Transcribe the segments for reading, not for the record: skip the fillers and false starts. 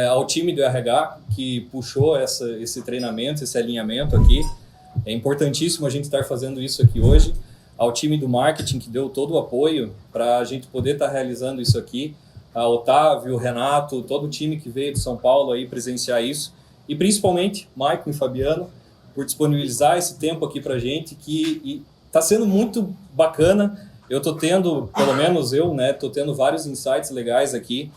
Ao time do RH que puxou esse treinamento, esse alinhamento aqui. É importantíssimo a gente estar fazendo isso aqui hoje. Ao time do marketing que deu todo o apoio para a gente poder estar realizando isso aqui. A Otávio, o Renato, todo o time que veio de São Paulo aí presenciar isso. E principalmente Maicon e Fabiano por disponibilizar esse tempo aqui para a gente, que está sendo muito bacana. Eu estou tendo, pelo menos eu, né, estou tendo vários insights legais aqui.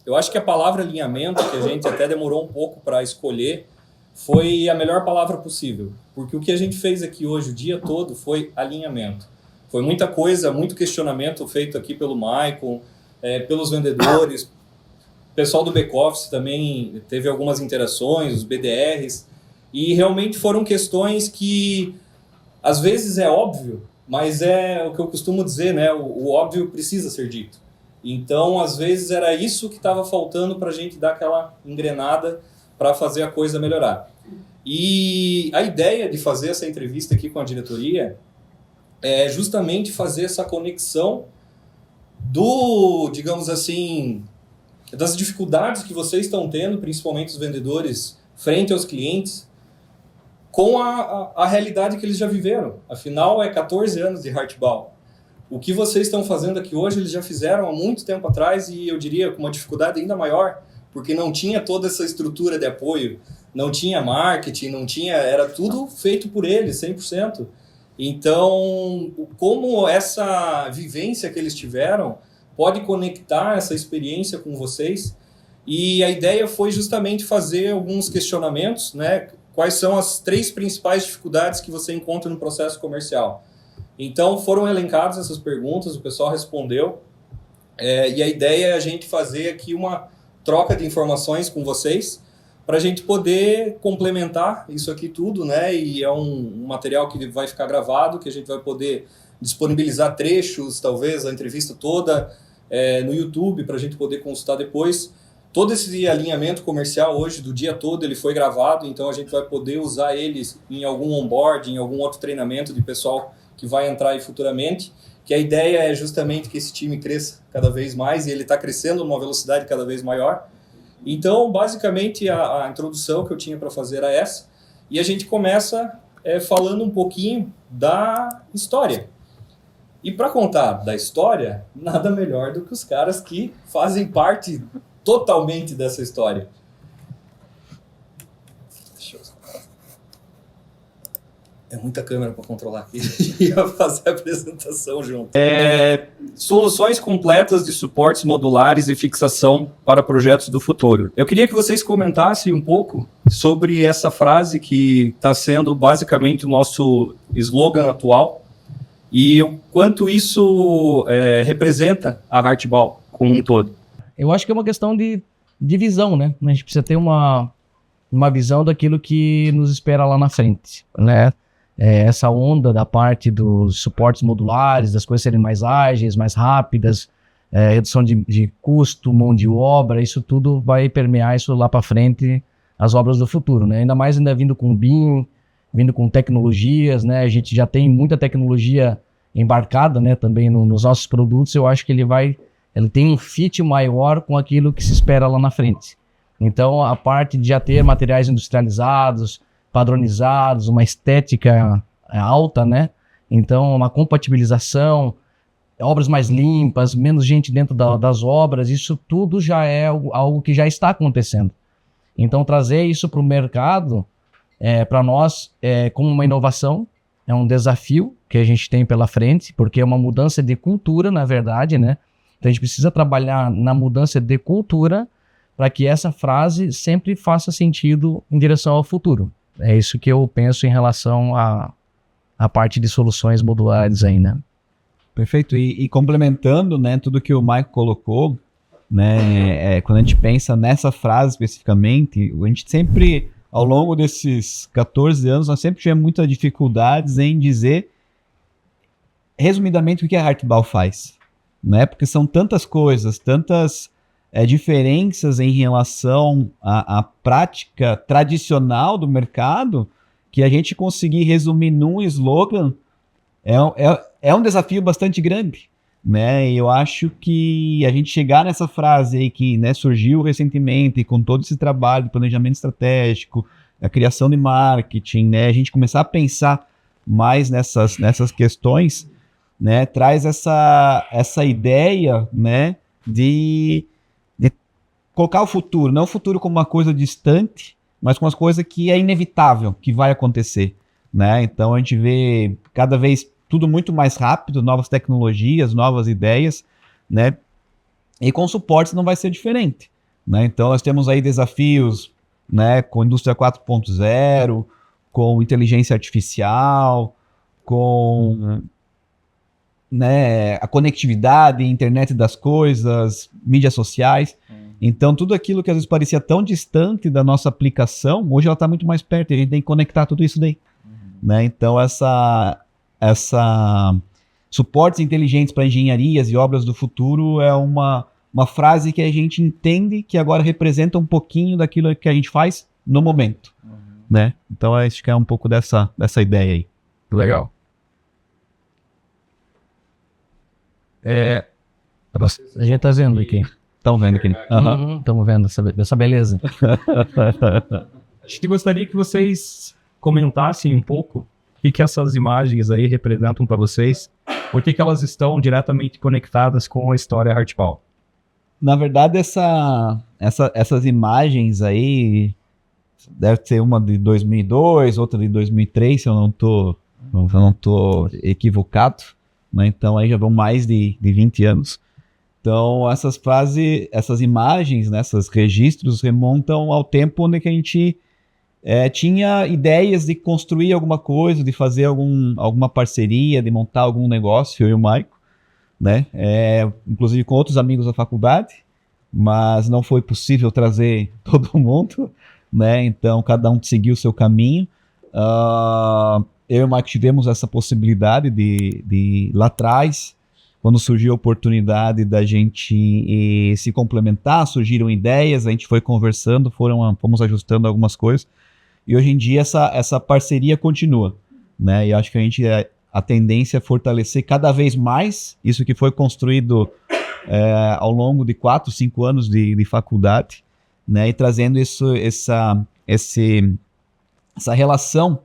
Eu acho que a palavra alinhamento, que a gente até demorou um pouco para escolher, foi a melhor palavra possível, porque o que a gente fez aqui hoje o dia todo foi alinhamento. Foi muita coisa, muito questionamento feito aqui pelo Maicon, pelos vendedores, o pessoal do back-office também teve algumas interações, os BDRs, e realmente foram questões que às vezes é óbvio, mas é o que eu costumo dizer, né? O óbvio precisa ser dito. Então, às vezes, era isso que estava faltando para a gente dar aquela engrenada para fazer a coisa melhorar. E a ideia de fazer essa entrevista aqui com a diretoria é justamente fazer essa conexão digamos assim, das dificuldades que vocês estão tendo, principalmente os vendedores, frente aos clientes, com a realidade que eles já viveram. Afinal, 14 anos de Hartball. O que vocês estão fazendo aqui hoje, eles já fizeram há muito tempo atrás e eu diria com uma dificuldade ainda maior, porque não tinha toda essa estrutura de apoio, não tinha marketing, era tudo feito por eles, 100%. Então, como essa vivência que eles tiveram pode conectar essa experiência com vocês? E a ideia foi justamente fazer alguns questionamentos, né? Quais são as 3 principais dificuldades que você encontra no processo comercial? Então, foram elencadas essas perguntas, o pessoal respondeu, e a ideia é a gente fazer aqui uma troca de informações com vocês, para a gente poder complementar isso aqui tudo, né? E é um material que vai ficar gravado, que a gente vai poder disponibilizar trechos, talvez, a entrevista toda no YouTube, para a gente poder consultar depois. Todo esse alinhamento comercial hoje, do dia todo, ele foi gravado, então a gente vai poder usar eles em algum onboard, em algum outro treinamento de pessoal que vai entrar aí futuramente, que a ideia é justamente que esse time cresça cada vez mais, e ele está crescendo numa velocidade cada vez maior. Então, basicamente, a introdução que eu tinha para fazer era essa, e a gente começa falando um pouquinho da história. E para contar da história, nada melhor do que os caras que fazem parte totalmente dessa história. É muita câmera para controlar aqui. Ia fazer a apresentação junto. Soluções completas de suportes modulares e fixação para projetos do futuro. Eu queria que vocês comentassem um pouco sobre essa frase que está sendo basicamente o nosso slogan atual e o quanto isso representa a Hartball como um todo. Eu acho que é uma questão de visão, né? A gente precisa ter uma visão daquilo que nos espera lá na frente, né? Essa onda da parte dos suportes modulares, das coisas serem mais ágeis, mais rápidas, redução de custo, mão de obra, isso tudo vai permear isso lá para frente, as obras do futuro, né? Ainda mais vindo com BIM, vindo com tecnologias, né? A gente já tem muita tecnologia embarcada, né? Também nos nossos produtos. Eu acho que ele tem um fit maior com aquilo que se espera lá na frente. Então, a parte de já ter materiais industrializados, padronizados, uma estética alta, né? Então, uma compatibilização, obras mais limpas, menos gente dentro das obras, isso tudo já é algo que já está acontecendo. Então, trazer isso para o mercado, para nós, como uma inovação, é um desafio que a gente tem pela frente, porque é uma mudança de cultura, na verdade, né? Então, a gente precisa trabalhar na mudança de cultura para que essa frase sempre faça sentido em direção ao futuro. É isso que eu penso em relação à parte de soluções modulares aí, né? Perfeito. E complementando, né, tudo que o Maico colocou, né, quando a gente pensa nessa frase especificamente, a gente sempre, ao longo desses 14 anos, nós sempre tivemos muitas dificuldades em dizer, resumidamente, o que a Hartball faz, né? Porque são tantas coisas, tantas diferenças em relação à prática tradicional do mercado, que a gente conseguir resumir num slogan é um desafio bastante grande, né? E eu acho que a gente chegar nessa frase aí que, né, surgiu recentemente com todo esse trabalho de planejamento estratégico, a criação de marketing, né? A gente começar a pensar mais nessas questões, né? Traz essa ideia, né, de colocar o futuro, não o futuro como uma coisa distante, mas como uma coisa que é inevitável, que vai acontecer, né? Então a gente vê cada vez tudo muito mais rápido, novas tecnologias, novas ideias, né? E com suportes não vai ser diferente, né? Então nós temos aí desafios, né, com indústria 4.0, com inteligência artificial, com, né, a conectividade, internet das coisas, mídias sociais. Então, tudo aquilo que às vezes parecia tão distante da nossa aplicação, hoje ela está muito mais perto e a gente tem que conectar tudo isso daí. Né? Então, essa suportes inteligentes para engenharias e obras do futuro é uma frase que a gente entende que agora representa um pouquinho daquilo que a gente faz no momento. Né? Então, acho que é um pouco dessa ideia aí. Legal. A gente tá vendo aqui. Estão vendo aqui. Estamos vendo essa beleza. Acho que gostaria que vocês comentassem um pouco o que essas imagens aí representam para vocês, por que elas estão diretamente conectadas com a história Hartpal. Na verdade, essas imagens aí deve ser uma de 2002, outra de 2003, se eu não tô equivocado, né? Então aí já vão mais de 20 anos. Então essas imagens, né, esses registros remontam ao tempo onde que a gente tinha ideias de construir alguma coisa, de fazer alguma parceria, de montar algum negócio, eu e o Maico, né? Inclusive com outros amigos da faculdade, mas não foi possível trazer todo mundo, né? Então cada um seguiu o seu caminho. Eu e o Maico tivemos essa possibilidade de lá atrás, quando surgiu a oportunidade da gente se complementar, surgiram ideias, a gente foi conversando, fomos ajustando algumas coisas, e hoje em dia essa parceria continua, né? E acho que a tendência é fortalecer cada vez mais isso que foi construído ao longo de 4, 5 anos de faculdade, né? E trazendo essa relação,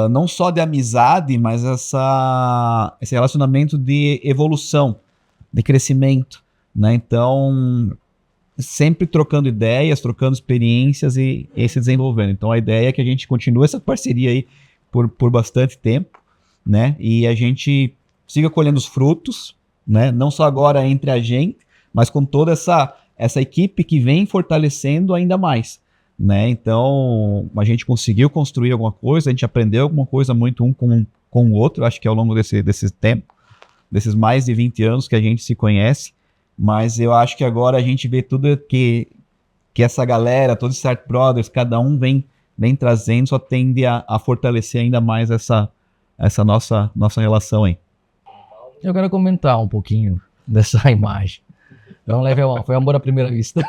não só de amizade, mas esse relacionamento de evolução, de crescimento, né? Então, sempre trocando ideias, trocando experiências e se desenvolvendo. Então, a ideia é que a gente continue essa parceria aí por bastante tempo, né? E a gente siga colhendo os frutos, né? Não só agora entre a gente, mas com toda essa equipe que vem fortalecendo ainda mais. Né? Então, a gente conseguiu construir alguma coisa, a gente aprendeu alguma coisa muito um com o outro, acho que ao longo desse tempo, desses mais de 20 anos que a gente se conhece, mas eu acho que agora a gente vê tudo que essa galera, todos os Start Brothers, cada um vem trazendo, só tende a fortalecer ainda mais essa nossa relação aí. Eu quero comentar um pouquinho dessa imagem. É um level 1, foi amor à primeira vista.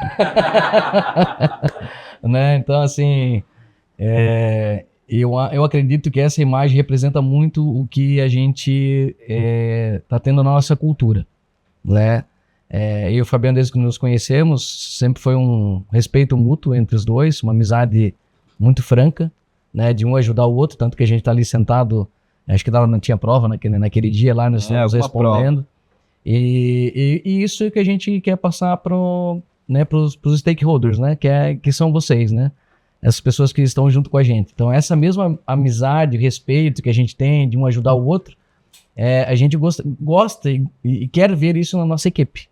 Né? Então, assim, eu acredito que essa imagem representa muito o que a gente está tendo na nossa cultura, né? Eu e o Fabiano, desde que nos conhecemos, sempre foi um respeito mútuo entre os dois, uma amizade muito franca, né? De um ajudar o outro, tanto que a gente está ali sentado, acho que não tinha prova naquele dia lá, nós estamos respondendo. E isso é que a gente quer passar para os stakeholders, né? Que são vocês, né? Essas pessoas que estão junto com a gente. Então, essa mesma amizade, respeito que a gente tem de um ajudar o outro, a gente gosta e quer ver isso na nossa equipe,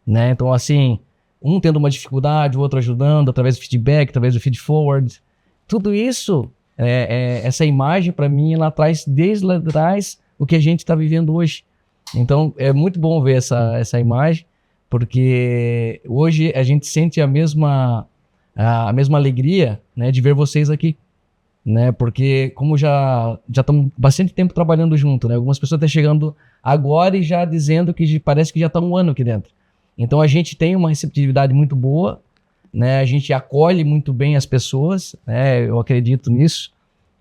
né? Então, assim, um tendo uma dificuldade, o outro ajudando, através do feedback, através do feed forward. Tudo isso, essa imagem, para mim, ela traz desde lá atrás o que a gente está vivendo hoje. Então, é muito bom ver essa imagem, porque hoje a gente sente a mesma alegria, né, de ver vocês aqui, né? Porque como já estamos bastante tempo trabalhando junto, né? Algumas pessoas estão chegando agora e já dizendo que parece que já está um ano aqui dentro. Então, a gente tem uma receptividade muito boa, né? A gente acolhe muito bem as pessoas, né? Eu acredito nisso,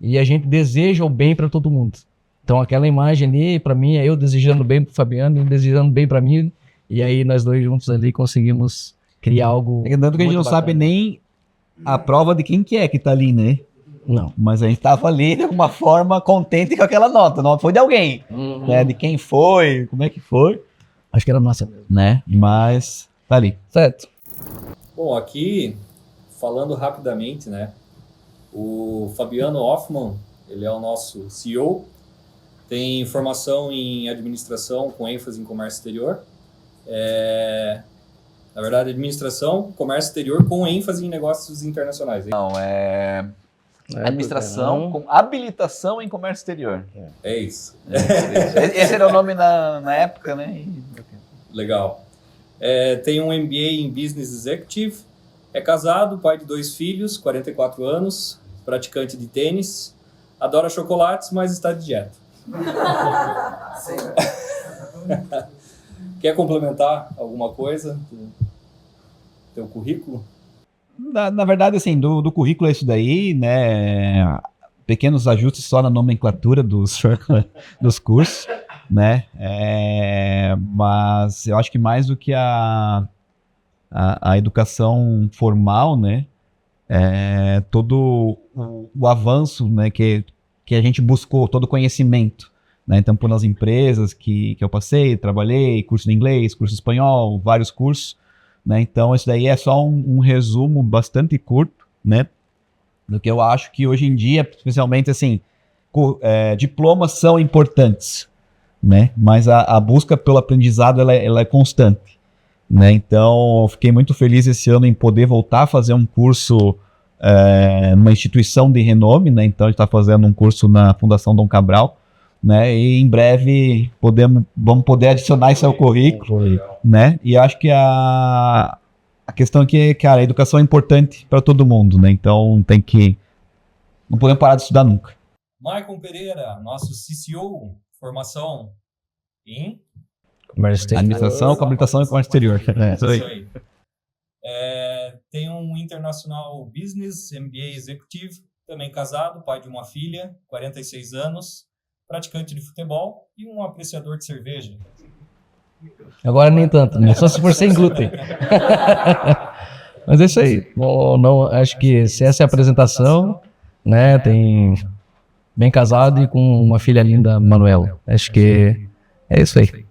e a gente deseja o bem para todo mundo. Então aquela imagem ali, para mim, é eu desejando bem pro Fabiano, ele desejando bem para mim, e aí nós dois juntos ali conseguimos criar algo. Tanto que a gente não sabe nem a prova de quem que é que tá ali, né? Não. Mas a gente tava ali de alguma forma contente com aquela nota. Não foi de alguém, né? De quem foi, como é que foi, Acho que era nossa mesmo. né? Mas tá ali. Certo. Bom, aqui, falando rapidamente, né? O Fabiano Hoffman, ele é o nosso CEO, tem formação em administração com ênfase em comércio exterior. Na verdade, administração, comércio exterior com ênfase em negócios internacionais. Não, é administração com habilitação em comércio exterior. É isso. Esse era o nome na época, né? Legal. Tem um MBA em Business Executive, é casado, pai de 2 filhos, 44 anos, praticante de tênis, adora chocolates, mas está de dieta. Quer complementar alguma coisa do teu currículo? Na verdade, assim, do currículo é isso daí, né? Pequenos ajustes só na nomenclatura dos cursos, né? Mas eu acho que mais do que a educação formal, né? Todo o avanço, né? Que a gente buscou, todo o conhecimento, né? Então, por nas empresas que eu passei, trabalhei, curso de inglês, curso de espanhol, vários cursos, né? Então, isso daí é só um resumo bastante curto, né? Do que eu acho que hoje em dia, especialmente assim, diplomas são importantes, né? Mas a busca pelo aprendizado ela é constante, né? Então, eu fiquei muito feliz esse ano em poder voltar a fazer um curso numa instituição de renome, né? Então, a gente está fazendo um curso na Fundação Dom Cabral, né? E em breve vamos poder adicionar isso ao currículo, né? E acho que a questão aqui é, cara, a educação é importante para todo mundo, né? Então não podemos parar de estudar nunca. Maicon Pereira, nosso CCO, formação em Comércio exterior. Administração, comunicação e comércio exterior. Isso aí. Tem um International Business MBA Executive, também casado, pai de uma filha, 46 anos, praticante de futebol e um apreciador de cerveja. Agora nem tanto, né? Só se for sem glúten. Mas é isso aí. Bom, não, acho que se essa é a apresentação, né? Tem bem casado e com uma filha linda, Manuela. Acho que é isso aí.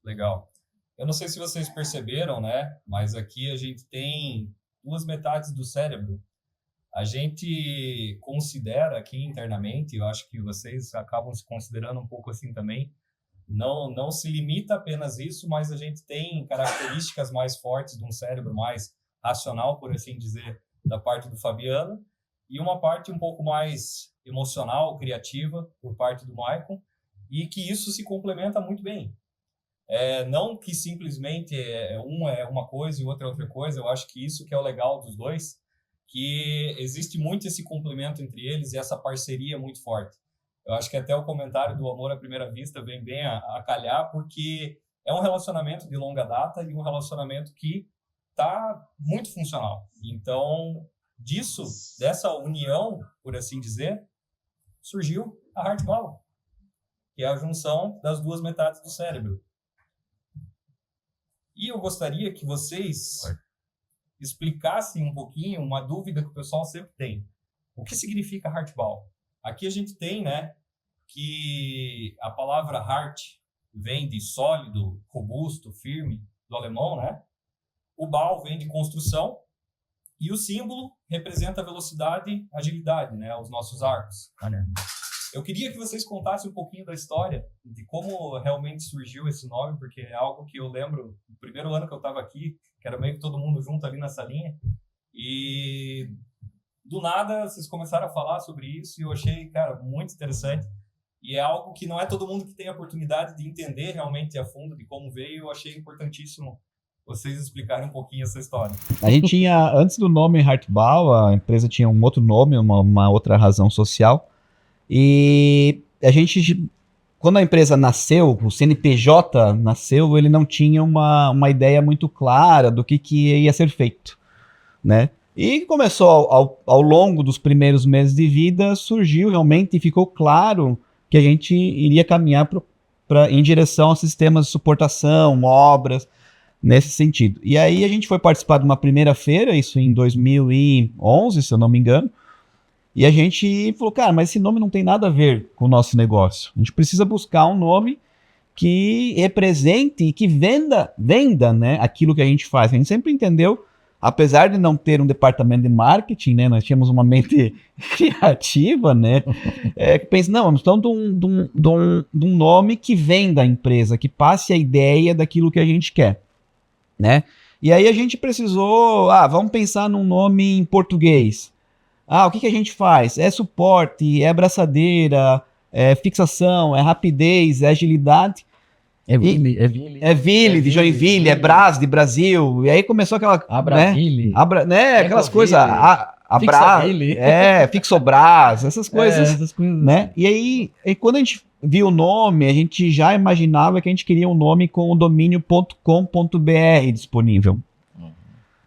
Legal. Eu não sei se vocês perceberam, né? Mas aqui a gente tem 2 metades do cérebro. A gente considera aqui internamente, eu acho que vocês acabam se considerando um pouco assim também, não se limita apenas isso, mas a gente tem características mais fortes de um cérebro mais racional, por assim dizer, da parte do Fabiano, e uma parte um pouco mais emocional, criativa, por parte do Maicon, e que isso se complementa muito bem. Não que simplesmente um é uma coisa e o outro é outra coisa, eu acho que isso que é o legal dos dois, que existe muito esse complemento entre eles e essa parceria muito forte. Eu acho que até o comentário do amor à primeira vista vem bem a calhar, porque é um relacionamento de longa data e um relacionamento que está muito funcional. Então, dessa união, por assim dizer, surgiu a Heartball, que é a junção das 2 metades do cérebro. E eu gostaria que vocês explicassem um pouquinho uma dúvida que o pessoal sempre tem. O que significa Heartball? Aqui a gente tem, né, que a palavra heart vem de sólido, robusto, firme, do alemão, né? O ball vem de construção e o símbolo representa a velocidade e agilidade, né, os nossos arcos. Eu queria que vocês contassem um pouquinho da história, de como realmente surgiu esse nome, porque é algo que eu lembro do primeiro ano que eu estava aqui, que era meio que todo mundo junto ali na salinha, e do nada vocês começaram a falar sobre isso e eu achei, cara, muito interessante. E é algo que não é todo mundo que tem a oportunidade de entender realmente a fundo de como veio. Eu achei importantíssimo vocês explicarem um pouquinho essa história. A gente tinha, antes do nome Heartball, a empresa tinha um outro nome, uma outra razão social. E a gente, quando a empresa nasceu, o CNPJ nasceu, ele não tinha uma ideia muito clara do que ia ser feito, né? E começou ao longo dos primeiros meses de vida, surgiu realmente e ficou claro que a gente iria caminhar em direção a sistemas de suportação, obras, nesse sentido. E aí a gente foi participar de uma primeira feira, isso em 2011, se eu não me engano, e a gente falou, cara, mas esse nome não tem nada a ver com o nosso negócio. A gente precisa buscar um nome que represente e que venda, né, aquilo que a gente faz. A gente sempre entendeu, apesar de não ter um departamento de marketing, né, nós tínhamos uma mente criativa, né, que pensa, não, vamos então de um nome que venda a empresa, que passe a ideia daquilo que a gente quer, né? E aí a gente precisou, vamos pensar num nome em português. O que a gente faz? É suporte, é abraçadeira, é fixação, é rapidez, é agilidade. É Ville de Joinville, é Brás de Brasil. E aí começou aquela... Abraville. Né, aquelas coisas... Fixobras, essas coisas. Né? E aí, quando a gente viu o nome, a gente já imaginava que a gente queria um nome com o domínio .com.br disponível.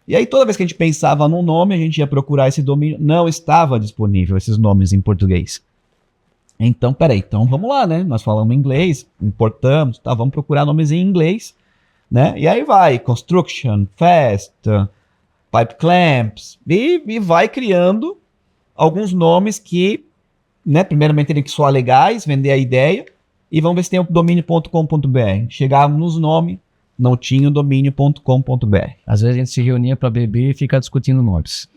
E aí toda vez que a gente pensava num nome, a gente ia procurar esse domínio, não estava disponível esses nomes em português. Então, peraí, então vamos lá, né? Nós falamos inglês, importamos, vamos procurar nomes em inglês, né? E aí vai, construction, fast, pipe clamps, e vai criando alguns nomes que, né, primeiramente teriam que soar legais, vender a ideia, e vamos ver se tem o domínio.com.br. Chegávamos nos nomes, não tinha o domínio.com.br. Às vezes a gente se reunia para beber e ficar discutindo nomes.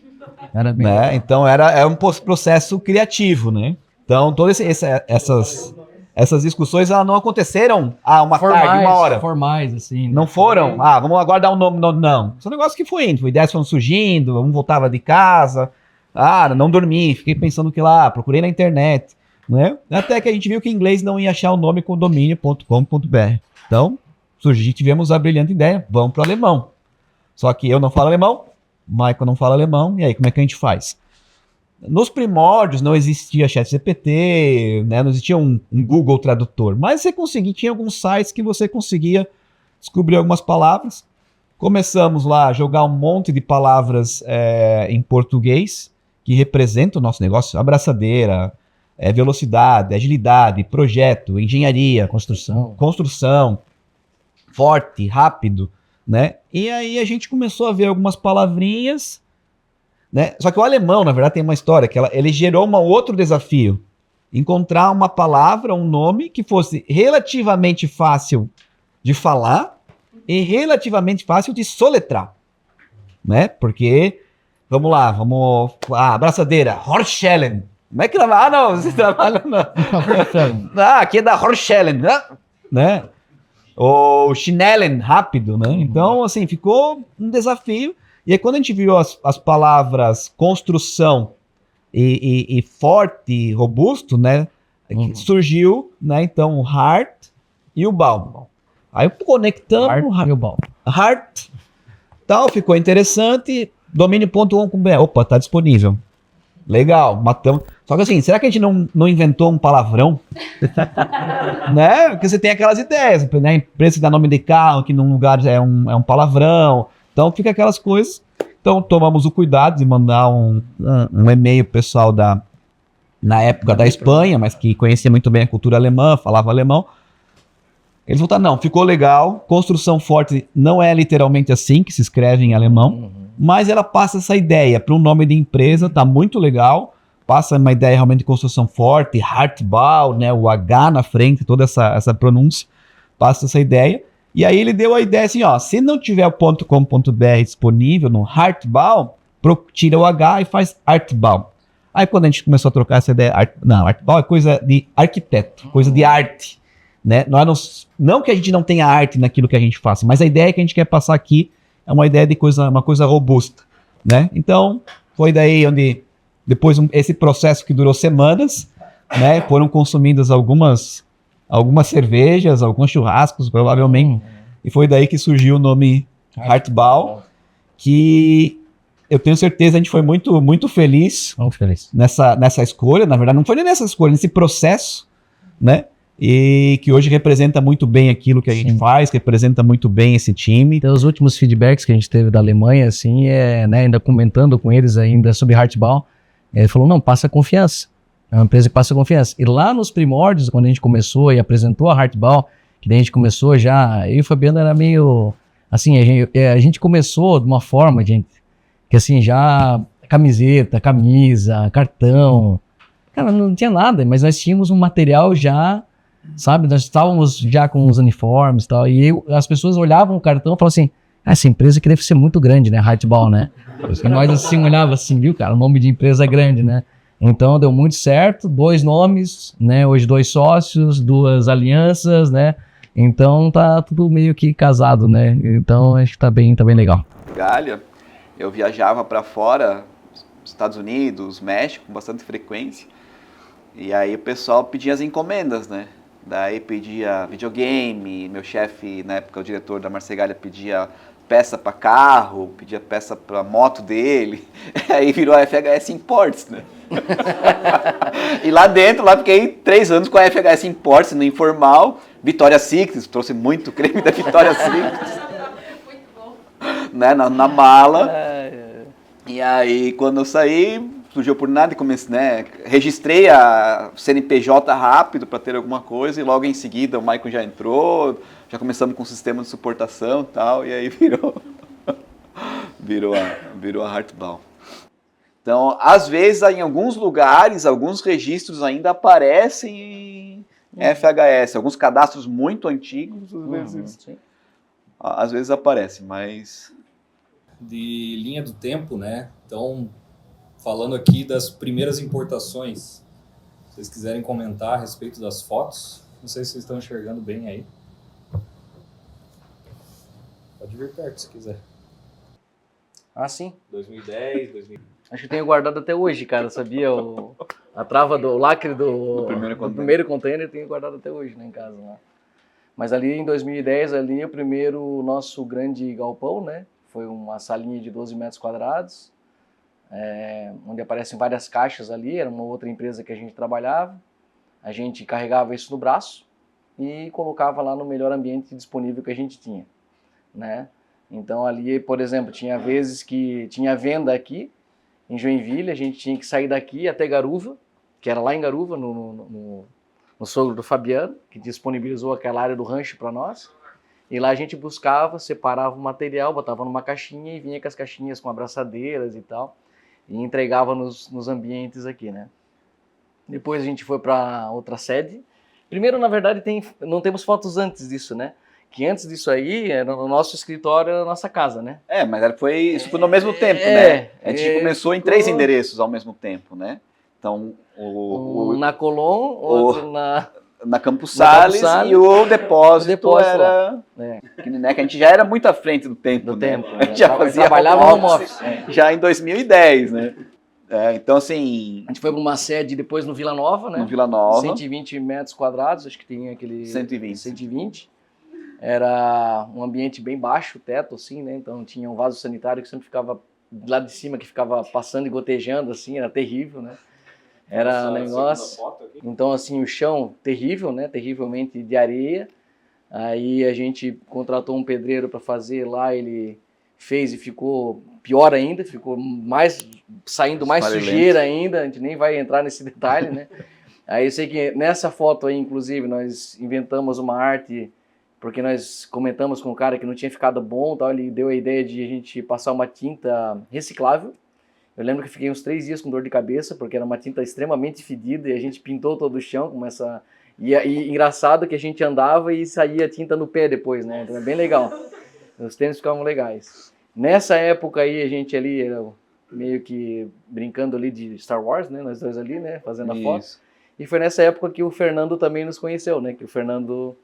Era bem né? Então era um processo criativo, né? Então todas essas discussões elas não aconteceram uma tarde, uma hora. Formais, assim. Não foram, vamos aguardar um nome, não. São negócios que foi indo, ideias foram surgindo, um voltava de casa, não dormi, fiquei pensando que lá, procurei na internet, né? Até que a gente viu que em inglês não ia achar o nome com domínio.com.br. Então, tivemos a brilhante ideia, vamos para o alemão. Só que eu não falo alemão, Michael não fala alemão, e aí como é que a gente faz? Nos primórdios não existia ChatGPT, né, não existia um Google Tradutor, mas tinha alguns sites que você conseguia descobrir algumas palavras. Começamos lá a jogar um monte de palavras em português que representam o nosso negócio, abraçadeira, velocidade, agilidade, projeto, engenharia, construção, forte, rápido, né? E aí a gente começou a ver algumas palavrinhas, né? Só que o alemão, na verdade, tem uma história que ele gerou um outro desafio. Encontrar uma palavra, um nome que fosse relativamente fácil de falar e relativamente fácil de soletrar, né? Porque, vamos lá, abraçadeira, Horschellen. Como é que ela não, você trabalha aqui é da Horschellen, né? Ou Schnellen, rápido, né? Então, assim, ficou um desafio. E aí, quando a gente viu as palavras construção e forte, robusto, né? Surgiu, né? Então, o Hart e o Baum. Aí conectamos Hart, tal, ficou interessante. Domínio.com.br. Opa, tá disponível. Legal, matamos. Só que assim, será que a gente não inventou um palavrão? Né? Porque você tem aquelas ideias, né? Empresa que dá nome de carro, que num lugar é um palavrão. Então fica aquelas coisas. Então tomamos o cuidado de mandar um e-mail pro pessoal na época da Espanha, mas que conhecia muito bem a cultura alemã, falava alemão. Eles voltaram, não, ficou legal. Construção forte não é literalmente assim que se escreve em alemão, mas ela passa essa ideia para um nome de empresa, tá muito legal. Passa uma ideia realmente de construção forte, Hartbau, né, o H na frente, toda essa pronúncia, passa essa ideia. E aí ele deu a ideia assim, se não tiver o .com.br disponível no Hartbau, tira o H e faz Artbau. Aí quando a gente começou a trocar essa ideia, Artbau é coisa de arquiteto, coisa de arte, né? Não que a gente não tenha arte naquilo que a gente faça, mas a ideia que a gente quer passar aqui é uma ideia de uma coisa robusta, né? Então, foi daí onde, depois esse processo que durou semanas, né? Foram consumidas algumas cervejas, alguns churrascos, provavelmente, e foi daí que surgiu o nome Hartbau, que eu tenho certeza a gente foi muito, muito feliz, nessa escolha. Na verdade, não foi nem nessa escolha, nesse processo, né? E que hoje representa muito bem aquilo que a gente faz, representa muito bem esse time. Então, os últimos feedbacks que a gente teve da Alemanha, assim, né, ainda comentando com eles ainda sobre Hartbau, ele falou, não, passa confiança. É uma empresa que passa confiança. E lá nos primórdios, quando a gente começou e apresentou a Hartball, que daí a gente começou já, eu e o Fabiano era meio, assim, a gente começou de uma forma, gente, que assim, já camiseta, camisa, cartão, cara, não tinha nada, mas nós tínhamos um material já, sabe, nós estávamos já com os uniformes e tal, e as pessoas olhavam o cartão e falavam assim, essa empresa que deve ser muito grande, né, Hartball, né? E nós assim, olhava assim, viu, cara, o nome de empresa é grande, né? Então deu muito certo, 2 nomes, né? Hoje 2 sócios, 2 alianças, né? Então tá tudo meio que casado, né? Então acho que tá bem legal. Galha, eu viajava para fora, Estados Unidos, México, com bastante frequência. E aí o pessoal pedia as encomendas, né? Daí pedia videogame, meu chefe, na época o diretor da Marcegalha, pedia peça para carro, pedia peça para moto dele. Aí virou a FHS Imports, né? E lá dentro, lá fiquei 3 anos com a FHS Imports no informal. Victoria's Secret, trouxe muito creme da Victoria's Secret. Muito bom. Né, na mala. E aí, quando eu saí, surgiu por nada e comecei, né? Registrei a CNPJ rápido para ter alguma coisa e logo em seguida o Michael já entrou, já começamos com o sistema de suportação e tal, e aí virou a Hartball. Então, às vezes, em alguns lugares, alguns registros ainda aparecem em FHS. Alguns cadastros muito antigos, às vezes aparecem, mas... De linha do tempo, né? Então, falando aqui das primeiras importações, se vocês quiserem comentar a respeito das fotos, não sei se vocês estão enxergando bem aí. Pode vir perto se quiser. Ah, sim. 2010, 2000. Acho que eu tenho guardado até hoje, cara, sabia? A trava do lacre do primeiro container eu tenho guardado até hoje, né, em casa. Né? Mas ali em 2010, ali o primeiro nosso grande galpão, né? Foi uma salinha de 12 metros quadrados, onde aparecem várias caixas ali, era uma outra empresa que a gente trabalhava. A gente carregava isso no braço e colocava lá no melhor ambiente disponível que a gente tinha, né? Então ali, por exemplo, tinha vezes que tinha venda aqui, em Joinville, a gente tinha que sair daqui até Garuva, que era lá em Garuva, no sogro do Fabiano, que disponibilizou aquela área do rancho para nós. E lá a gente buscava, separava o material, botava numa caixinha e vinha com as caixinhas com abraçadeiras e tal, e entregava nos ambientes aqui, né? Depois a gente foi para outra sede. Primeiro, na verdade, não temos fotos antes disso, né? Que antes disso aí, era o nosso escritório, era a nossa casa, né? Mas isso foi no mesmo tempo, né? A gente começou em 3 endereços ao mesmo tempo, né? Então, na Colón, outro na Campos Sales e o depósito era... Que a gente já era muito à frente do tempo, né? A gente já trabalhava home office. Já em 2010, né? Então, assim... A gente foi para uma sede depois no Vila Nova, né? No Vila Nova. 120 metros quadrados, acho que tem aquele... 120. 120. Era um ambiente bem baixo, o teto, assim, né? Então tinha um vaso sanitário que sempre ficava lá de cima, que ficava passando e gotejando, assim, era terrível, né? Era negócio. Então, assim, o chão terrível, né? Terrivelmente de areia. Aí a gente contratou um pedreiro para fazer lá, ele fez e ficou pior ainda, ficou saindo mais sujeira ainda, a gente nem vai entrar nesse detalhe, né? Aí eu sei que nessa foto aí, inclusive, nós inventamos uma arte, porque nós comentamos com o cara que não tinha ficado bom, tal, ele deu a ideia de a gente passar uma tinta reciclável. Eu lembro que fiquei uns 3 dias com dor de cabeça, porque era uma tinta extremamente fedida e a gente pintou todo o chão com essa... E engraçado que a gente andava e saía tinta no pé depois, né? Então é bem legal. Os tênis ficavam legais. Nessa época aí, a gente ali era meio que brincando ali de Star Wars, né? Nós dois ali, né? Fazendo a foto. E foi nessa época que o Fernando também nos conheceu, né? Que o Fernando,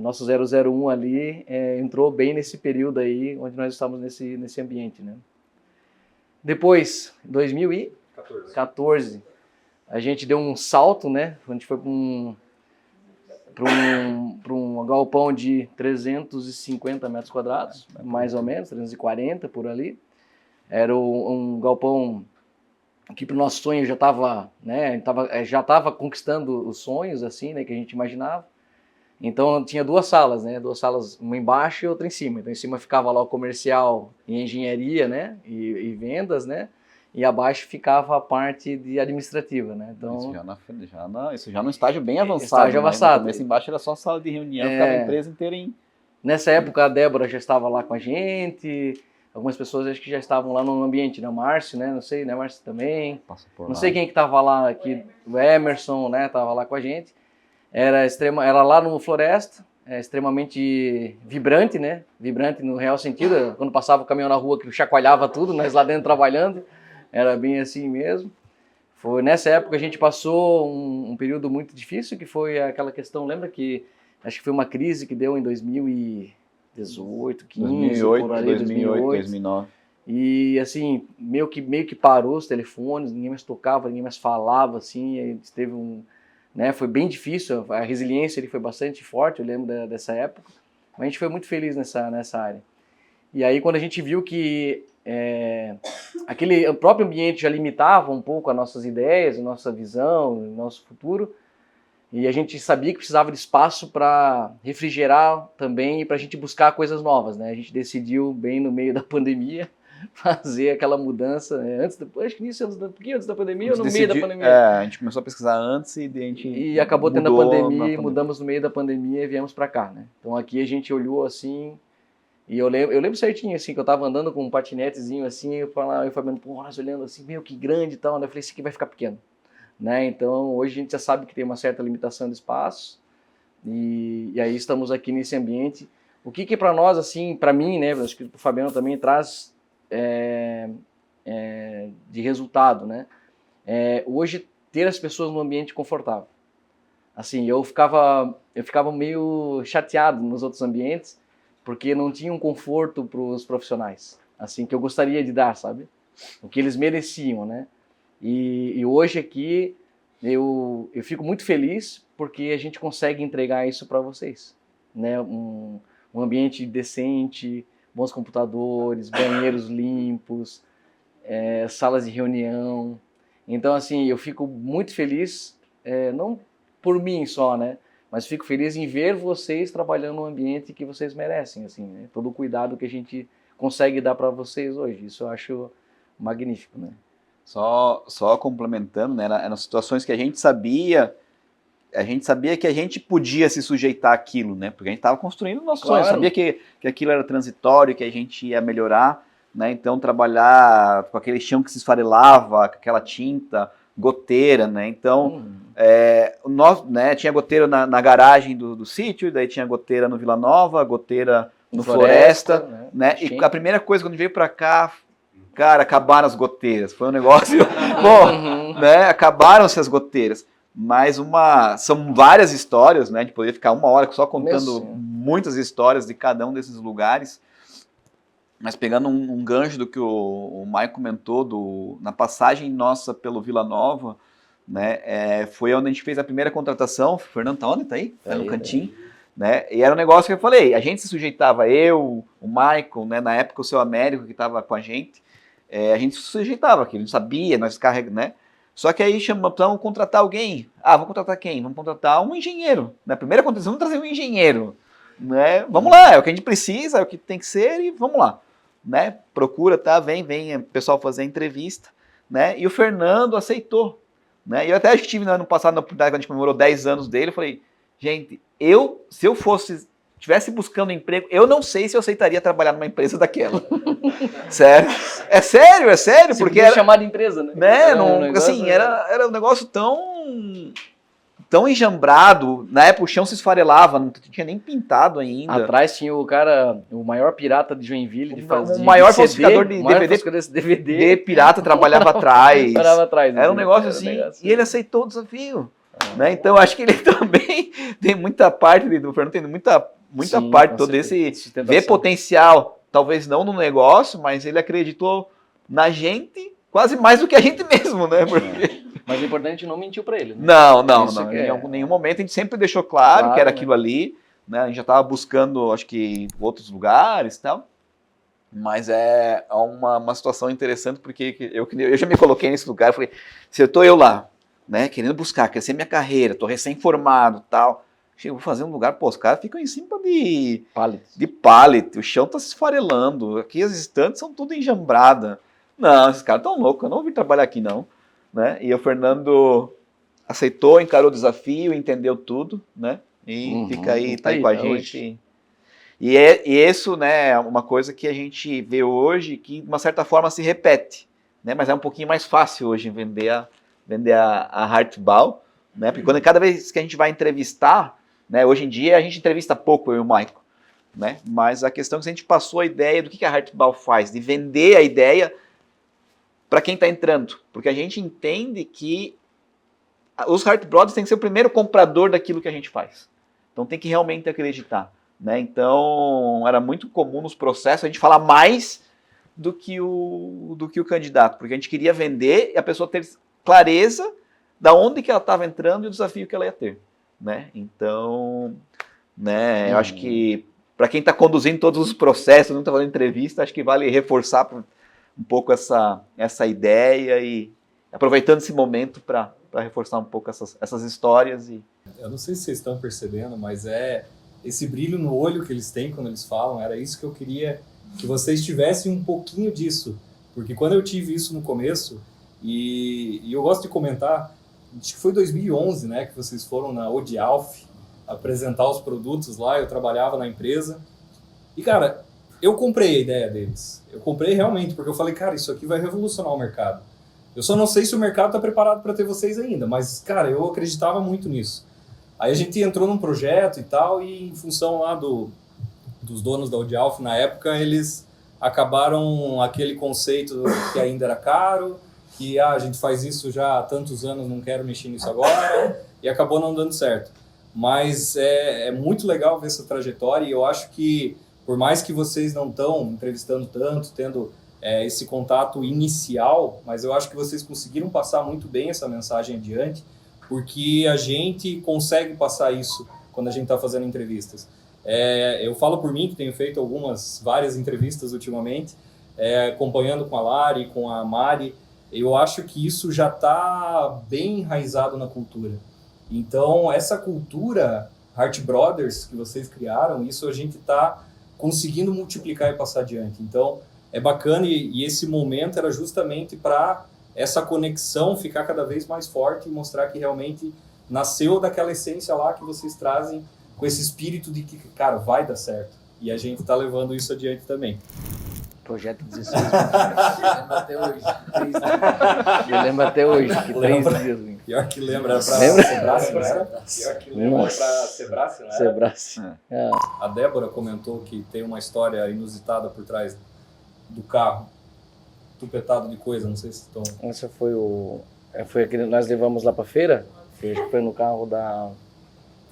nosso 001 ali, entrou bem nesse período aí, onde nós estávamos nesse ambiente, né? Depois, 2014, a gente deu um salto, né? A gente foi para um galpão de 350 metros quadrados, mais ou menos, 340 por ali. Era um galpão que para o nosso sonho já estava, né? Já estava conquistando os sonhos, assim, né? Que a gente imaginava. Então tinha 2 salas, né? 2 salas, uma embaixo e outra em cima. Então em cima ficava lá o comercial e engenharia, né? E vendas, né? e abaixo ficava a parte de administrativa, né? Então, Isso já no estágio bem avançado. Estágio avançado. No começo embaixo era só sala de reunião, ficava a empresa inteira em... nessa época a Débora já estava lá com a gente, algumas pessoas acho que já estavam lá no ambiente, né? O Márcio, né? Não sei, né? Márcio também. Não sei quem que estava lá aqui, o Emerson, né? Tava lá com a gente. Era lá no Floresta, extremamente vibrante, né? Vibrante no real sentido. Quando passava o caminhão na rua que chacoalhava tudo, nós lá dentro trabalhando, era bem assim mesmo. Foi nessa época que a gente passou um período muito difícil, que foi aquela questão, lembra que acho que foi uma crise que deu em 2018, 15, 2008, por ali, 2008, 2009. E assim, meio que parou os telefones, ninguém mais tocava, ninguém mais falava, assim, aí teve né, foi bem difícil, a resiliência ali foi bastante forte, eu lembro dessa época, mas a gente foi muito feliz nessa área. E aí quando a gente viu que o próprio ambiente já limitava um pouco as nossas ideias, a nossa visão, o nosso futuro, e a gente sabia que precisava de espaço para refrigerar também e para a gente buscar coisas novas, né? A gente decidiu bem no meio da pandemia fazer aquela mudança, acho que antes da pandemia ou no meio da pandemia? A gente começou a pesquisar antes e a gente e acabou tendo a pandemia, mudamos no meio da pandemia e viemos para cá, né? Então aqui a gente olhou assim, e eu lembro certinho, assim, que eu tava andando com um patinetezinho assim, e o Fabiano, pô, nós olhando assim, meu, que grande e tal, né? Eu falei, esse aqui vai ficar pequeno, né? Então hoje a gente já sabe que tem uma certa limitação de espaço, e aí estamos aqui nesse ambiente. O que para nós, assim, para mim, né, acho que o Fabiano também traz de resultado, né? Hoje ter as pessoas num ambiente confortável. Assim, eu ficava meio chateado nos outros ambientes porque não tinha um conforto para os profissionais, assim, que eu gostaria de dar, sabe? O que eles mereciam, né? E hoje aqui eu fico muito feliz porque a gente consegue entregar isso para vocês, né? Um ambiente decente, bons computadores, banheiros limpos, salas de reunião. Então, assim, eu fico muito feliz, não por mim só, né? Mas fico feliz em ver vocês trabalhando no ambiente que vocês merecem, assim, né? Todo o cuidado que a gente consegue dar para vocês hoje. Isso eu acho magnífico, né? Só complementando, né? Eram situações que a gente sabia que a gente podia se sujeitar àquilo, né? Porque a gente estava construindo o nosso sonho, sabia que aquilo era transitório, que a gente ia melhorar, né? Então trabalhar com aquele chão que se esfarelava, com aquela tinta, goteira, né? Então, né, tinha goteira na garagem do sítio, daí tinha goteira no Vila Nova, goteira no Floresta, né? E a primeira coisa, quando veio para cá, cara, acabaram as goteiras. Foi um negócio, bom, né? Acabaram-se as goteiras. Mas são várias histórias, né? A gente poderia ficar uma hora só contando muitas histórias de cada um desses lugares. Mas pegando um gancho do que o Maicon comentou, na passagem nossa pelo Vila Nova, né? Foi onde a gente fez a primeira contratação. O Fernando tá onde? Tá aí? Tá no cantinho. Né? E era um negócio que eu falei, a gente se sujeitava, o Maicon, né? Na época o seu Américo que estava com a gente se sujeitava, que a gente sabia, nós carregamos, né? Só que aí vamos contratar alguém. Vamos contratar quem? Vamos contratar um engenheiro. Na primeira contratação, vamos trazer um engenheiro. Né? Vamos lá, é o que a gente precisa, é o que tem que ser e vamos lá. Né? Procura, tá? Vem o pessoal fazer a entrevista. Né? E o Fernando aceitou. Né? E eu até acho que tive no ano passado, na oportunidade, quando a gente comemorou 10 anos dele, eu falei, gente, se eu estivesse buscando emprego, eu não sei se eu aceitaria trabalhar numa empresa daquela. Sério? É sério, porque era chamar de empresa, né? Assim, era um negócio tão enjambrado. Na época o chão se esfarelava, não tinha nem pintado ainda. Atrás tinha o maior pirata de Joinville, o maior falsificador de DVD pirata trabalhava atrás. Era um negócio assim, e ele aceitou o desafio. Né? Então acho que ele também tem muita parte do Fernando, tem muita parte todo esse ver potencial, talvez não no negócio, mas ele acreditou na gente quase mais do que a gente mesmo, né? Porque... Mas o importante não mentiu para ele, né? Não. Em nenhum momento a gente sempre deixou claro que era aquilo ali, né? A gente já estava buscando, acho que, outros lugares e tal. Mas é uma situação interessante, porque eu já me coloquei nesse lugar, eu falei, se eu lá, né, querendo buscar, crescer minha carreira, tô recém-formado e tal, vou fazer um lugar, os caras ficam em cima de pallet, o chão tá se esfarelando, aqui as estantes são tudo enjambradas, Não, esses caras estão loucos, eu não vim trabalhar aqui não, né? E o Fernando aceitou, encarou o desafio, entendeu tudo, né? E fica aí, tá aí com a gente. E isso, né, é uma coisa que a gente vê hoje que, de uma certa forma, se repete, né? Mas é um pouquinho mais fácil hoje vender a Hartball, né? Porque cada vez que a gente vai entrevistar, né, hoje em dia a gente entrevista pouco, eu e o Maico, né? Mas a questão é que a gente passou a ideia do que a Hartball faz, de vender a ideia para quem está entrando, porque a gente entende que os Hart Brothers têm que ser o primeiro comprador daquilo que a gente faz. Então tem que realmente acreditar, né? Então era muito comum nos processos a gente falar mais do que o candidato, porque a gente queria vender e a pessoa ter clareza da onde que ela estava entrando e o desafio que ela ia ter, né? Então, né, eu acho que para quem está conduzindo todos os processos, não está fazendo entrevista, acho que vale reforçar um pouco essa ideia e aproveitando esse momento para reforçar um pouco essas histórias. Eu não sei se vocês estão percebendo, mas é esse brilho no olho que eles têm quando eles falam, era isso que eu queria que vocês tivessem um pouquinho disso, porque quando eu tive isso no começo, e eu gosto de comentar, acho que foi 2011, né, que vocês foram na Odialf apresentar os produtos lá, eu trabalhava na empresa, e cara, eu comprei a ideia deles. Eu comprei realmente, porque eu falei, cara, isso aqui vai revolucionar o mercado. Eu só não sei se o mercado está preparado para ter vocês ainda, mas, cara, eu acreditava muito nisso. Aí a gente entrou num projeto e tal, e em função lá dos donos da Odialf, na época, eles acabaram aquele conceito que ainda era caro, que a gente faz isso já há tantos anos, não quero mexer nisso agora, e acabou não dando certo. Mas é muito legal ver essa trajetória, e eu acho que por mais que vocês não estão entrevistando tanto, tendo esse contato inicial, mas eu acho que vocês conseguiram passar muito bem essa mensagem adiante, porque a gente consegue passar isso quando a gente está fazendo entrevistas. Eu falo por mim, que tenho feito várias entrevistas ultimamente, acompanhando com a Lari, com a Mari, eu acho que isso já está bem enraizado na cultura. Então, essa cultura Hart Brothers que vocês criaram, isso a gente está conseguindo multiplicar e passar adiante. Então, é bacana e esse momento era justamente para essa conexão ficar cada vez mais forte e mostrar que realmente nasceu daquela essência lá que vocês trazem com esse espírito de que, cara, vai dar certo. E a gente está levando isso adiante também. Projeto 16. Eu lembro até hoje. Que 3 dias. Pior que lembra pra Lembra? Sebrae, não era? Pior que lembra pra Sebrae, não era? Sebrae. A Débora comentou que tem uma história inusitada por trás do carro. Tupetado de coisa, não sei se estão... Essa foi foi aquele que nós levamos lá pra feira. Acho que foi no carro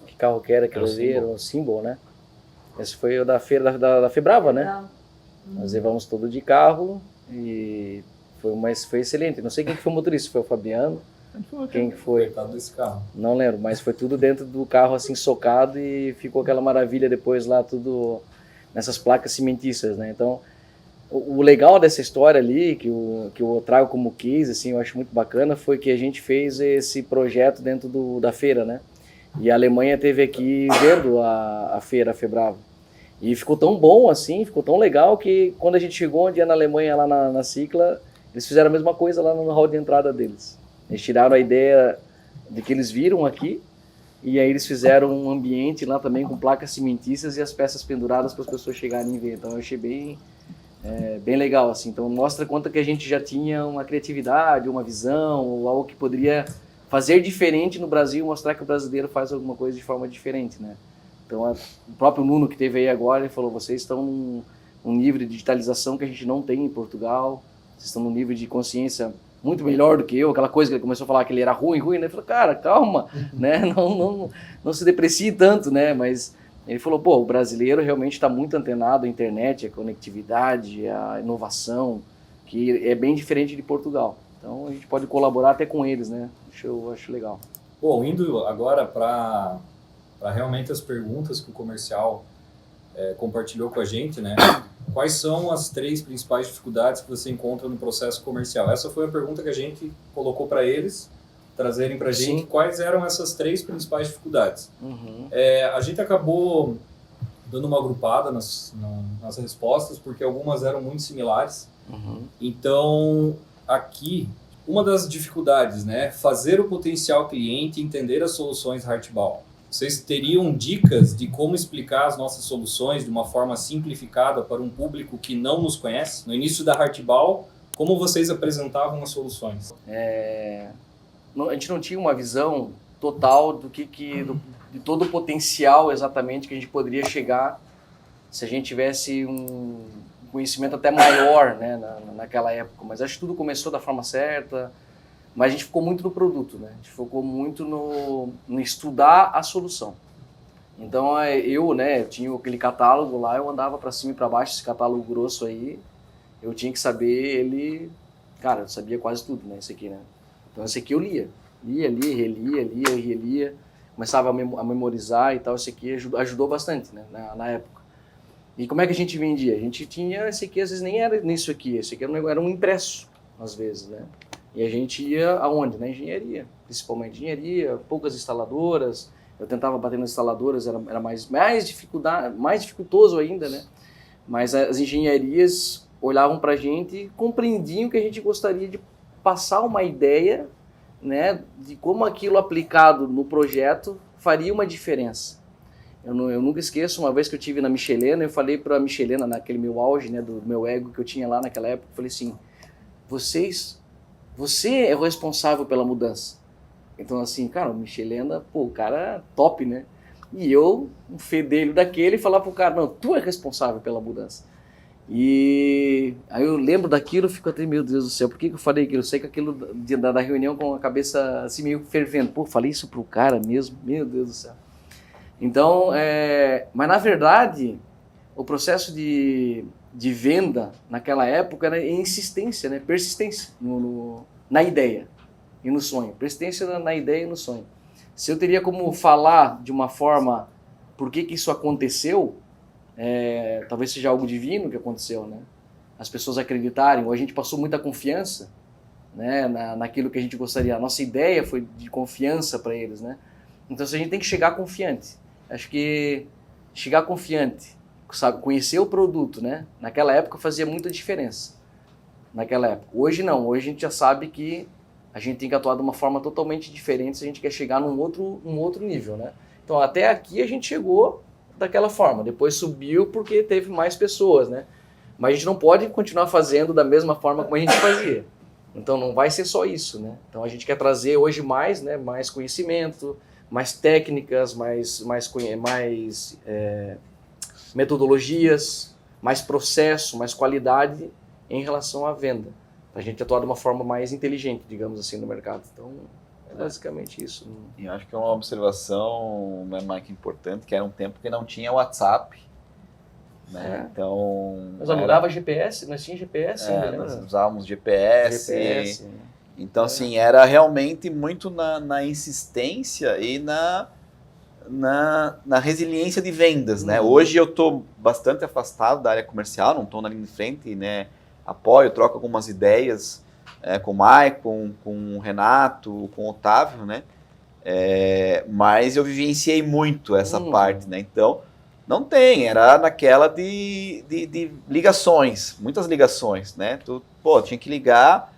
que carro que era? Aquele ali era o Symbol, né? Esse foi o da feira da Febrava, né? Nós levamos todo de carro e foi excelente. Não sei quem que foi o motorista, foi o Fabiano. Quem que foi? Coitado desse carro. Não lembro, mas foi tudo dentro do carro assim socado e ficou aquela maravilha depois lá tudo nessas placas cimentícias, né? Então, o legal dessa história ali, que eu trago como case, assim, eu acho muito bacana, foi que a gente fez esse projeto dentro da feira, né? E a Alemanha teve aqui vendo a feira, a Febrava. E ficou tão bom assim, ficou tão legal que quando a gente chegou um dia na Alemanha, lá na Cicla, eles fizeram a mesma coisa lá no hall de entrada deles. Eles tiraram a ideia de que eles viram aqui e aí eles fizeram um ambiente lá também com placas cimentícias e as peças penduradas para as pessoas chegarem e ver. Então eu achei bem legal, assim. Então mostra quanto que a gente já tinha uma criatividade, uma visão, ou algo que poderia fazer diferente no Brasil, mostrar que o brasileiro faz alguma coisa de forma diferente, né? Então, o próprio Nuno que teve aí agora, ele falou, vocês estão num nível de digitalização que a gente não tem em Portugal, vocês estão num nível de consciência muito melhor do que eu, aquela coisa que ele começou a falar que ele era ruim, né? Ele falou, cara, calma, né? Não se deprecie tanto, né? Mas ele falou, pô, o brasileiro realmente está muito antenado à internet, à conectividade, à inovação, que é bem diferente de Portugal. Então, a gente pode colaborar até com eles, né? Eu acho legal. Bom, indo agora para realmente as perguntas que o comercial compartilhou com a gente, né? Quais são as 3 principais dificuldades que você encontra no processo comercial? Essa foi a pergunta que a gente colocou para eles, trazerem para a gente. Sim. Quais eram essas 3 principais dificuldades. Uhum. A gente acabou dando uma agrupada nas respostas, porque algumas eram muito similares. Uhum. Então, aqui, uma das dificuldades, né? Fazer o potencial cliente entender as soluções Heartball. Vocês teriam dicas de como explicar as nossas soluções de uma forma simplificada para um público que não nos conhece? No início da Heartball, como vocês apresentavam as soluções? A gente não tinha uma visão total de todo o potencial exatamente que a gente poderia chegar se a gente tivesse um conhecimento até maior, né, naquela época. Mas acho que tudo começou da forma certa, mas a gente ficou muito no produto, né? A gente focou muito no estudar a solução. Então eu, né, tinha aquele catálogo lá, eu andava para cima e para baixo, esse catálogo grosso aí, eu tinha que saber ele, cara, eu sabia quase tudo, né, esse aqui, né? Então esse aqui eu lia, relia, começava a memorizar e tal, esse aqui ajudou bastante, né, na época. E como é que a gente vendia? A gente tinha, esse aqui às vezes nem era nisso aqui, esse aqui era um impresso, às vezes, né? E a gente ia aonde? Na engenharia, principalmente engenharia, poucas instaladoras. Eu tentava bater nas instaladoras, era mais dificultoso ainda, né? Mas as engenharias olhavam para a gente e compreendiam que a gente gostaria de passar uma ideia, né, de como aquilo aplicado no projeto faria uma diferença. Eu nunca esqueço, uma vez que eu estive na Michelena, eu falei para a Michelena, naquele meu auge, né, do meu ego que eu tinha lá naquela época, eu falei assim, você é o responsável pela mudança. Então assim, cara, o Michelena, pô, o cara top, né? E eu, um fedelho daquele, falar pro cara, não, tu é responsável pela mudança. E aí eu lembro daquilo, fico até, meu Deus do céu, por que eu falei aquilo? Eu sei que aquilo da reunião com a cabeça assim meio fervendo, pô, falei isso pro cara mesmo, meu Deus do céu. Então, mas na verdade, o processo de venda naquela época era insistência, né? Persistência na ideia e no sonho. Persistência na ideia e no sonho. Se eu teria como falar de uma forma por que isso aconteceu, talvez seja algo divino que aconteceu, né? As pessoas acreditarem, ou a gente passou muita confiança, né, naquilo que a gente gostaria. A nossa ideia foi de confiança para eles, né? Então a gente tem que chegar confiante. Acho que chegar confiante, sabe, conhecer o produto, né? Naquela época fazia muita diferença. Naquela época. Hoje não, hoje a gente já sabe que a gente tem que atuar de uma forma totalmente diferente se a gente quer chegar num outro nível, né? Então até aqui a gente chegou daquela forma, depois subiu porque teve mais pessoas, né? Mas a gente não pode continuar fazendo da mesma forma como a gente fazia. Então não vai ser só isso, né? Então a gente quer trazer hoje mais, né, mais conhecimento, mais técnicas, mais metodologias, mais processo, mais qualidade em relação à venda. A gente atuar de uma forma mais inteligente, digamos assim, no mercado. Então, é basicamente isso. E eu acho que é uma observação, né, Mike, importante, que era um tempo que não tinha WhatsApp, né? Então... Nós alugava GPS, nós tínhamos GPS ainda, nós né? usávamos GPS. Então, assim, era realmente muito na insistência e na resiliência de vendas, né? Hoje eu estou bastante afastado da área comercial, não estou na linha de frente, né? Apoio, troco algumas ideias com o Maicon, com o Renato, com o Otávio, né? Mas eu vivenciei muito essa parte, né? Então, não tem, era naquela de ligações, muitas ligações, né? Tinha que ligar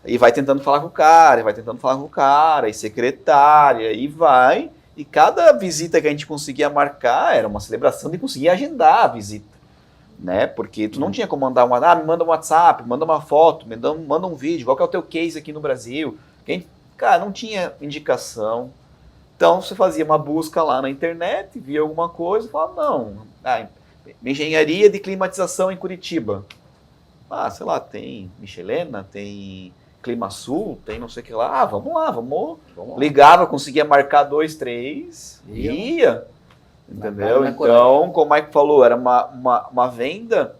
e vai tentando falar com o cara, e secretária, e vai. E cada visita que a gente conseguia marcar era uma celebração de conseguir agendar a visita, né? Porque tu não tinha como mandar me manda um WhatsApp, manda uma foto, manda um vídeo, qual que é o teu case aqui no Brasil? Cara, não tinha indicação. Então você fazia uma busca lá na internet, via alguma coisa e falava, engenharia de climatização em Curitiba. Sei lá, tem Michelena, tem Clima Sul, tem não sei o que lá. Vamos lá. Ligava, conseguia marcar 2, 3, ia. Entendeu? Então, como o Mike falou, era uma venda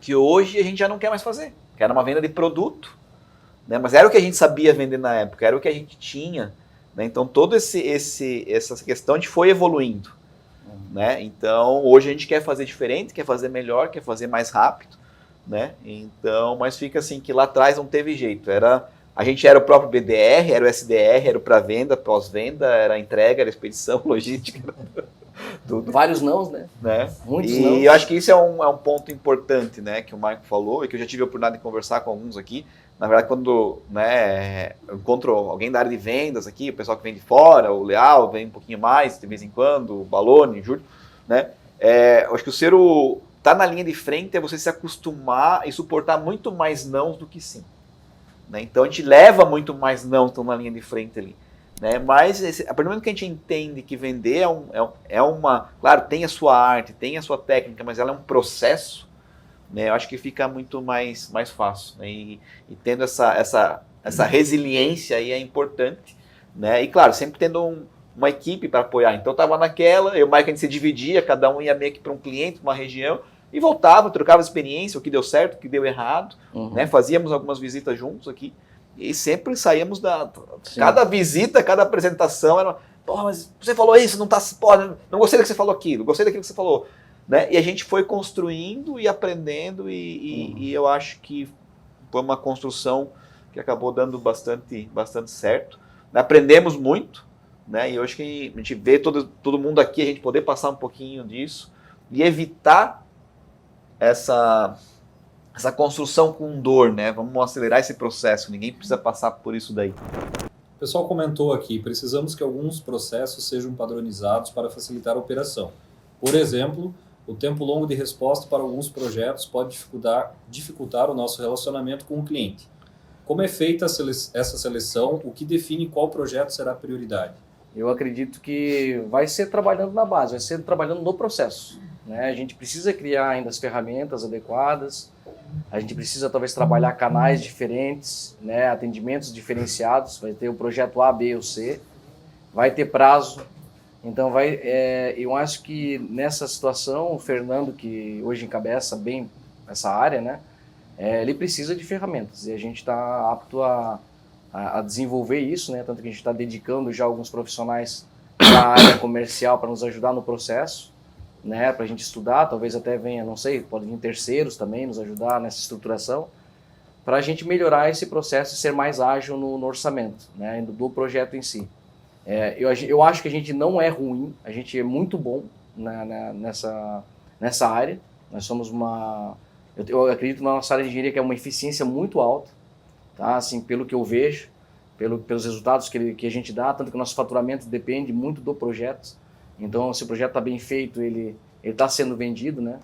que hoje a gente já não quer mais fazer. Que era uma venda de produto, né? Mas era o que a gente sabia vender na época, era o que a gente tinha, né? Então, toda essa questão a gente foi evoluindo, né? Então, hoje a gente quer fazer diferente, quer fazer melhor, quer fazer mais rápido, né? Então, mas fica assim que lá atrás não teve jeito. A gente era o próprio BDR, era o SDR, era o pré-venda, pós-venda, era a entrega, era a expedição, logística. Vários nãos, né? Muitos E nãos. eu acho que isso é um ponto importante, né, que o Marco falou, e que eu já tive a oportunidade de conversar com alguns aqui. Na verdade, quando, né, eu encontro alguém da área de vendas aqui, o pessoal que vem de fora, o Leal vem um pouquinho mais, de vez em quando, o Balone, o Júlio, né, eu acho que tá na linha de frente é você se acostumar e suportar muito mais não do que sim. Né? Então a gente leva muito mais não estão na linha de frente ali. Né? Mas a partir do momento que a gente entende que vender é uma... Claro, tem a sua arte, tem a sua técnica, mas ela é um processo, né? Eu acho que fica muito mais fácil. Né? E tendo essa resiliência aí é importante. Né? E claro, sempre tendo uma equipe para apoiar. Então eu estava naquela, eu e o Mike a gente se dividia, cada um ia meio que para um cliente, para uma região, e voltava, trocava experiência, o que deu certo, o que deu errado, né? Fazíamos algumas visitas juntos aqui, e sempre saíamos cada visita, cada apresentação, era, porra, mas você falou isso, não tá, porra, não gostei do que você falou aquilo, gostei daquilo que você falou, né? E a gente foi construindo e aprendendo, e eu acho que foi uma construção que acabou dando bastante certo. Aprendemos muito, né? E hoje que a gente vê todo mundo aqui, a gente poder passar um pouquinho disso e evitar essa construção com dor, né? Vamos acelerar esse processo, ninguém precisa passar por isso daí. O pessoal comentou aqui, precisamos que alguns processos sejam padronizados para facilitar a operação. Por exemplo, o tempo longo de resposta para alguns projetos pode dificultar o nosso relacionamento com o cliente. Como é feita essa seleção? O que define qual projeto será a prioridade? Eu acredito que vai ser trabalhando na base, vai ser trabalhando no processo. Né? A gente precisa criar ainda as ferramentas adequadas, a gente precisa talvez trabalhar canais diferentes, né? Atendimentos diferenciados, vai ter o projeto A, B ou C, vai ter prazo. Então eu acho que nessa situação, o Fernando, que hoje encabeça bem essa área, né? Ele precisa de ferramentas e a gente está apto a desenvolver isso, né? Tanto que a gente está dedicando já alguns profissionais para a área comercial para nos ajudar no processo, né? Para a gente estudar, talvez até venha, não sei, pode vir terceiros também nos ajudar nessa estruturação, para a gente melhorar esse processo e ser mais ágil no orçamento, né? Do projeto em si. Eu acho que a gente não é ruim, a gente é muito bom nessa área. Nós somos eu acredito na nossa área de engenharia que é uma eficiência muito alta, tá? Assim, pelo que eu vejo, pelos resultados que a gente dá, tanto que o nosso faturamento depende muito do projeto. Então, se o projeto está bem feito, ele está sendo vendido, né?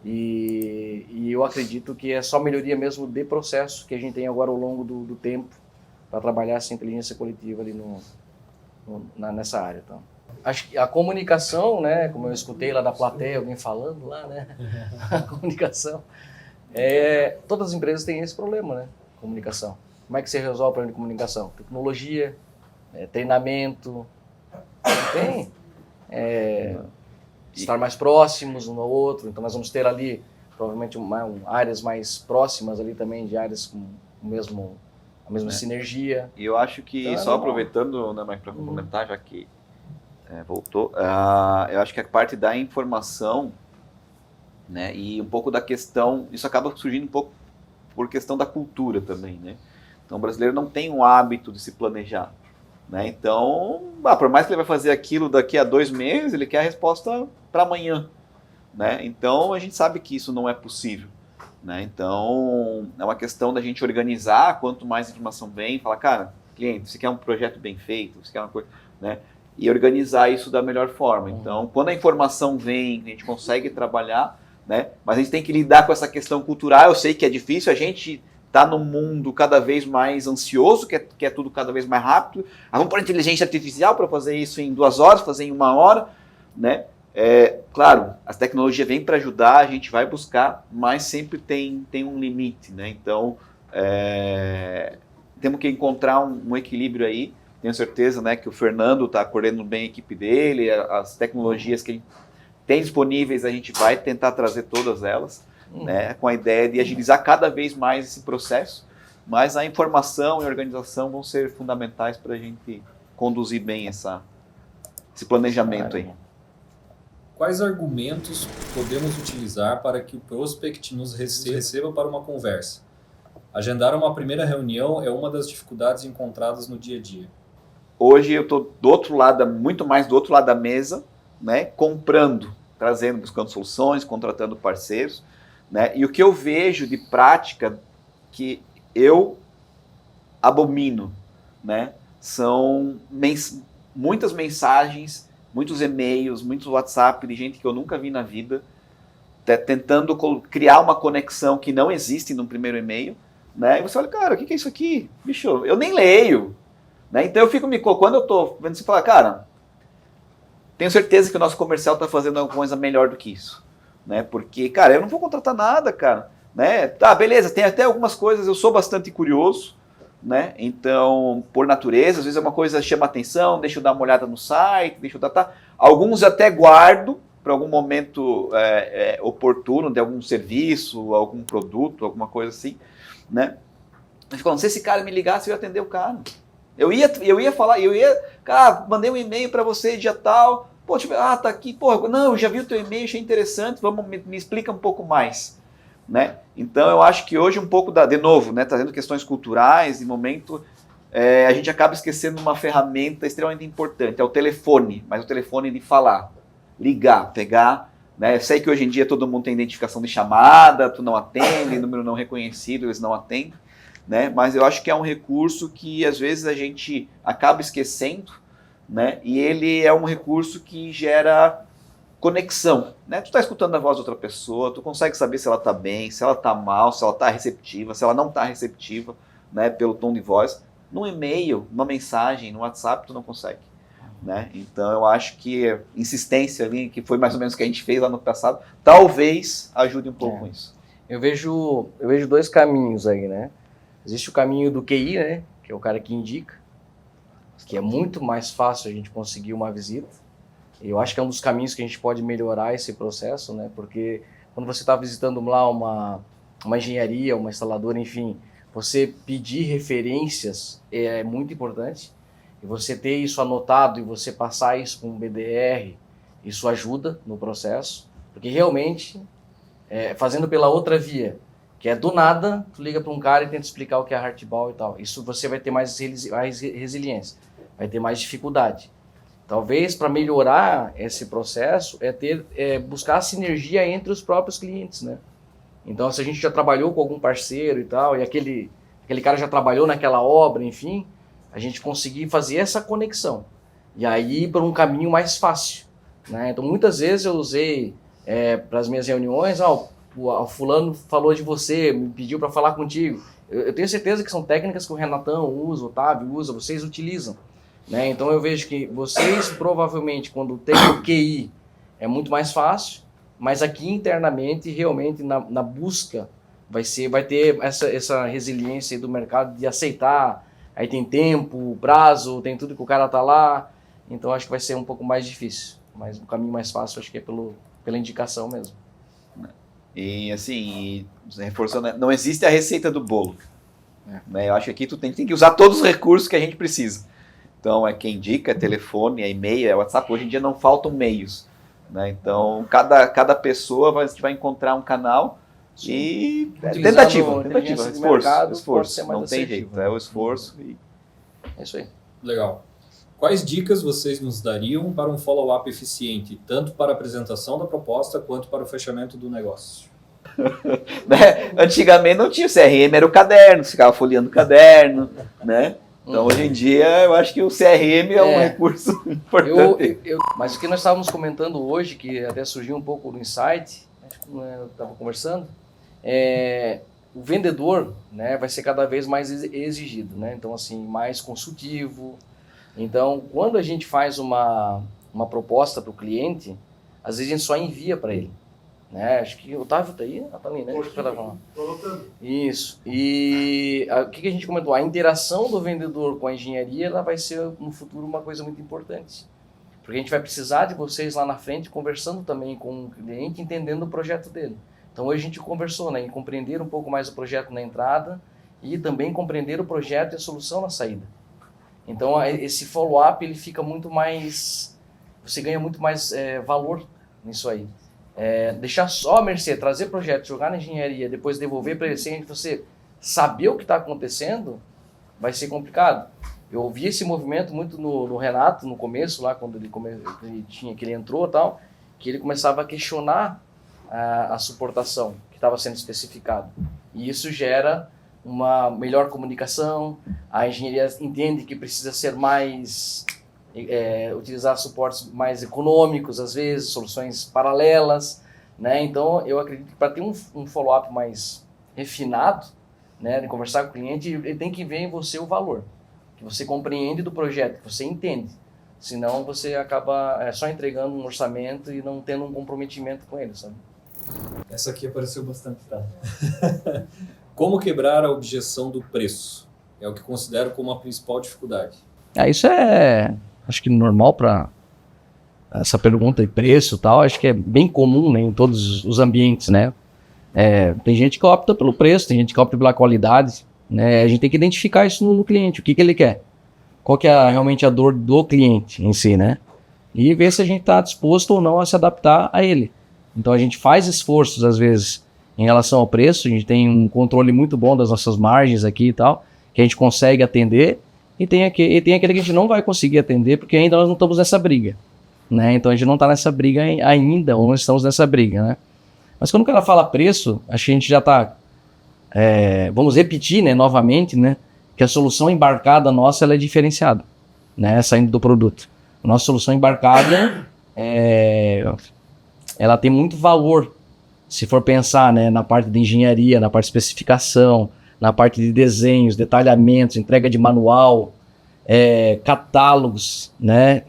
E eu acredito que é só melhoria mesmo de processo que a gente tem agora ao longo do tempo para trabalhar essa inteligência coletiva ali nessa área. Então, acho que a comunicação, né? Como eu escutei lá da plateia, alguém falando lá, né? A comunicação. Todas as empresas têm esse problema, né? Comunicação. Como é que você resolve o problema de comunicação? Tecnologia, treinamento, tem. Estar mais próximos um ao outro. Então nós vamos ter ali provavelmente áreas mais próximas ali também, de áreas com a mesma sinergia. E eu acho que, então, só aproveitando, né, Mike, para complementar, já que voltou, eu acho que a parte da informação, né, e um pouco da questão, isso acaba surgindo um pouco por questão da cultura também, né? Então o brasileiro não tem um hábito de se planejar, né? Então, por mais que ele vai fazer aquilo daqui a 2 meses, ele quer a resposta para amanhã, né? Então a gente sabe que isso não é possível, né? Então é uma questão da gente organizar, quanto mais informação vem, falar, cara, cliente, você quer um projeto bem feito, você quer uma coisa, né? E organizar isso da melhor forma. Então, quando a informação vem, a gente consegue trabalhar, né? Mas a gente tem que lidar com essa questão cultural. Eu sei que é difícil, a gente está num mundo cada vez mais ansioso, quer tudo cada vez mais rápido. Vamos pôr inteligência artificial para fazer isso em 2 horas, fazer em 1 hora, né? Claro, as tecnologias vêm para ajudar, a gente vai buscar, mas sempre tem um limite, né? Então, temos que encontrar um equilíbrio aí. Tenho certeza, né, que o Fernando está coordenando bem a equipe dele, as tecnologias que ele tem disponíveis, a gente vai tentar trazer todas elas, né, com a ideia de agilizar cada vez mais esse processo, mas a informação e a organização vão ser fundamentais para a gente conduzir bem esse planejamento aí. Quais argumentos podemos utilizar para que o prospect nos receba para uma conversa? Agendar uma primeira reunião é uma das dificuldades encontradas no dia a dia. Hoje eu estou do outro lado, muito mais do outro lado da mesa, né, comprando, trazendo, buscando soluções, contratando parceiros, né? E o que eu vejo de prática que eu abomino, né, são muitas mensagens, muitos e-mails, muitos WhatsApp de gente que eu nunca vi na vida, tentando criar uma conexão que não existe no primeiro e-mail, né? E você olha, cara, o que é isso aqui? Bicho, eu nem leio, né? Então eu fico quando eu tô vendo você falar, cara, tenho certeza que o nosso comercial está fazendo alguma coisa melhor do que isso, né? Porque, cara, eu não vou contratar nada, cara, né? Tá, beleza, tem até algumas coisas, eu sou bastante curioso, né? Então, por natureza, às vezes é uma coisa que chama atenção, deixa eu dar uma olhada no site, deixa eu dar. Alguns eu até guardo para algum momento oportuno de algum serviço, algum produto, alguma coisa assim, né? Mas falando, se esse cara me ligasse, eu ia atender o cara. Eu ia falar, cara, mandei um e-mail para você dia tal, pô, tipo, tá aqui, pô, não, eu já vi o teu e-mail, achei interessante, me explica um pouco mais, né? Então eu acho que hoje um pouco, de novo, né, trazendo questões culturais, de momento, a gente acaba esquecendo uma ferramenta extremamente importante, é o telefone, mas o telefone de falar, ligar, pegar, né? Eu sei que hoje em dia todo mundo tem identificação de chamada, tu não atende, número não reconhecido, eles não atendem, né? Mas eu acho que é um recurso que às vezes a gente acaba esquecendo, né? E ele é um recurso que gera conexão, né? Tu tá escutando a voz de outra pessoa, tu consegue saber se ela tá bem, se ela tá mal, se ela tá receptiva, se ela não tá receptiva, né? Pelo tom de voz. No e-mail, numa mensagem, no WhatsApp, tu não consegue, né? Então eu acho que insistência ali, que foi mais ou menos o que a gente fez lá no passado, talvez ajude um pouco com isso. Eu vejo dois caminhos aí, né? Existe o caminho do QI, né? Que é o cara que indica, que é muito mais fácil a gente conseguir uma visita. E eu acho que é um dos caminhos que a gente pode melhorar esse processo, né? Porque quando você está visitando lá uma engenharia, uma instaladora, enfim, você pedir referências é muito importante. E você ter isso anotado e você passar isso com um BDR, isso ajuda no processo. Porque realmente, fazendo pela outra via, que é do nada, tu liga para um cara e tenta explicar o que é Heartball e tal. Isso você vai ter mais resiliência, vai ter mais dificuldade. Talvez para melhorar esse processo buscar a sinergia entre os próprios clientes, né? Então, se a gente já trabalhou com algum parceiro e tal, e aquele cara já trabalhou naquela obra, enfim, a gente conseguir fazer essa conexão. E aí, por um caminho mais fácil, né? Então, muitas vezes eu usei para as minhas reuniões, o fulano falou de você, me pediu para falar contigo. Eu tenho certeza que são técnicas que o Renatão usa, o Otávio usa, vocês utilizam, né? Então eu vejo que vocês provavelmente, quando tem o QI, é muito mais fácil, mas aqui internamente, realmente, na busca, vai ter essa resiliência do mercado de aceitar, aí tem tempo, prazo, tem tudo que o cara tá lá, então acho que vai ser um pouco mais difícil, mas o caminho mais fácil acho que é pela indicação mesmo. E assim, reforçando, não existe a receita do bolo. Né? Eu acho que aqui tu tem que usar todos os recursos que a gente precisa. Então, quem indica, é telefone, é e-mail, é WhatsApp. Hoje em dia não faltam meios. Né? Então, cada pessoa vai encontrar um canal e tentativa, esforço. Não tem jeito, é o esforço. É isso aí. Legal. Quais dicas vocês nos dariam para um follow-up eficiente, tanto para a apresentação da proposta quanto para o fechamento do negócio? Né? Antigamente não tinha o CRM, era o caderno, você ficava folheando o caderno, né? Então hoje em dia eu acho que o CRM é um recurso importante. Mas o que nós estávamos comentando hoje, que até surgiu um pouco no insight, acho que eu estava conversando, o vendedor, né, vai ser cada vez mais exigido, né? Então assim, mais consultivo. Então, quando a gente faz uma proposta para o cliente, às vezes a gente só envia para ele. Né? Acho que o Otávio está aí? Está ali, né? Estou anotando. Isso. E o que a gente comentou? A interação do vendedor com a engenharia ela vai ser, no futuro, uma coisa muito importante. Porque a gente vai precisar de vocês lá na frente, conversando também com o cliente, entendendo o projeto dele. Então, hoje a gente conversou, né, em compreender um pouco mais o projeto na entrada e também compreender o projeto e a solução na saída. Então, esse follow-up, ele fica muito mais... Você ganha muito mais valor nisso aí. Deixar só a mercê, trazer projeto, jogar na engenharia, depois devolver para ele sem você saber o que está acontecendo, vai ser complicado. Eu vi esse movimento muito no Renato, no começo, lá quando ele entrou e tal, que ele começava a questionar a suportação que estava sendo especificado. E isso gera uma melhor comunicação, a engenharia entende que precisa ser mais, utilizar suportes mais econômicos, às vezes, soluções paralelas, né? Então, eu acredito que para ter um follow-up mais refinado, né, de conversar com o cliente, ele tem que ver em você o valor, que você compreende do projeto, que você entende. Senão, você acaba só entregando um orçamento e não tendo um comprometimento com ele, sabe? Essa aqui apareceu bastante, tá? Como quebrar a objeção do preço? É o que considero como a principal dificuldade. Isso acho que normal para essa pergunta de preço e tal, acho que é bem comum, né, em todos os ambientes, né? Tem gente que opta pelo preço, tem gente que opta pela qualidade, né? A gente tem que identificar isso no cliente, o que ele quer. Qual que é realmente a dor do cliente em si, né? E ver se a gente está disposto ou não a se adaptar a ele. Então a gente faz esforços, às vezes, em relação ao preço, a gente tem um controle muito bom das nossas margens aqui e tal, que a gente consegue atender, e tem aquele que a gente não vai conseguir atender, porque ainda nós não estamos nessa briga, né? Então a gente não está nessa briga ainda, ou não estamos nessa briga, né? Mas quando o cara fala preço, acho que a gente já está, vamos repetir, né, novamente, né, que a solução embarcada nossa ela é diferenciada, né, saindo do produto. A nossa solução embarcada ela tem muito valor, se for pensar, né, na parte de engenharia, na parte de especificação, na parte de desenhos, detalhamentos, entrega de manual, catálogos, né,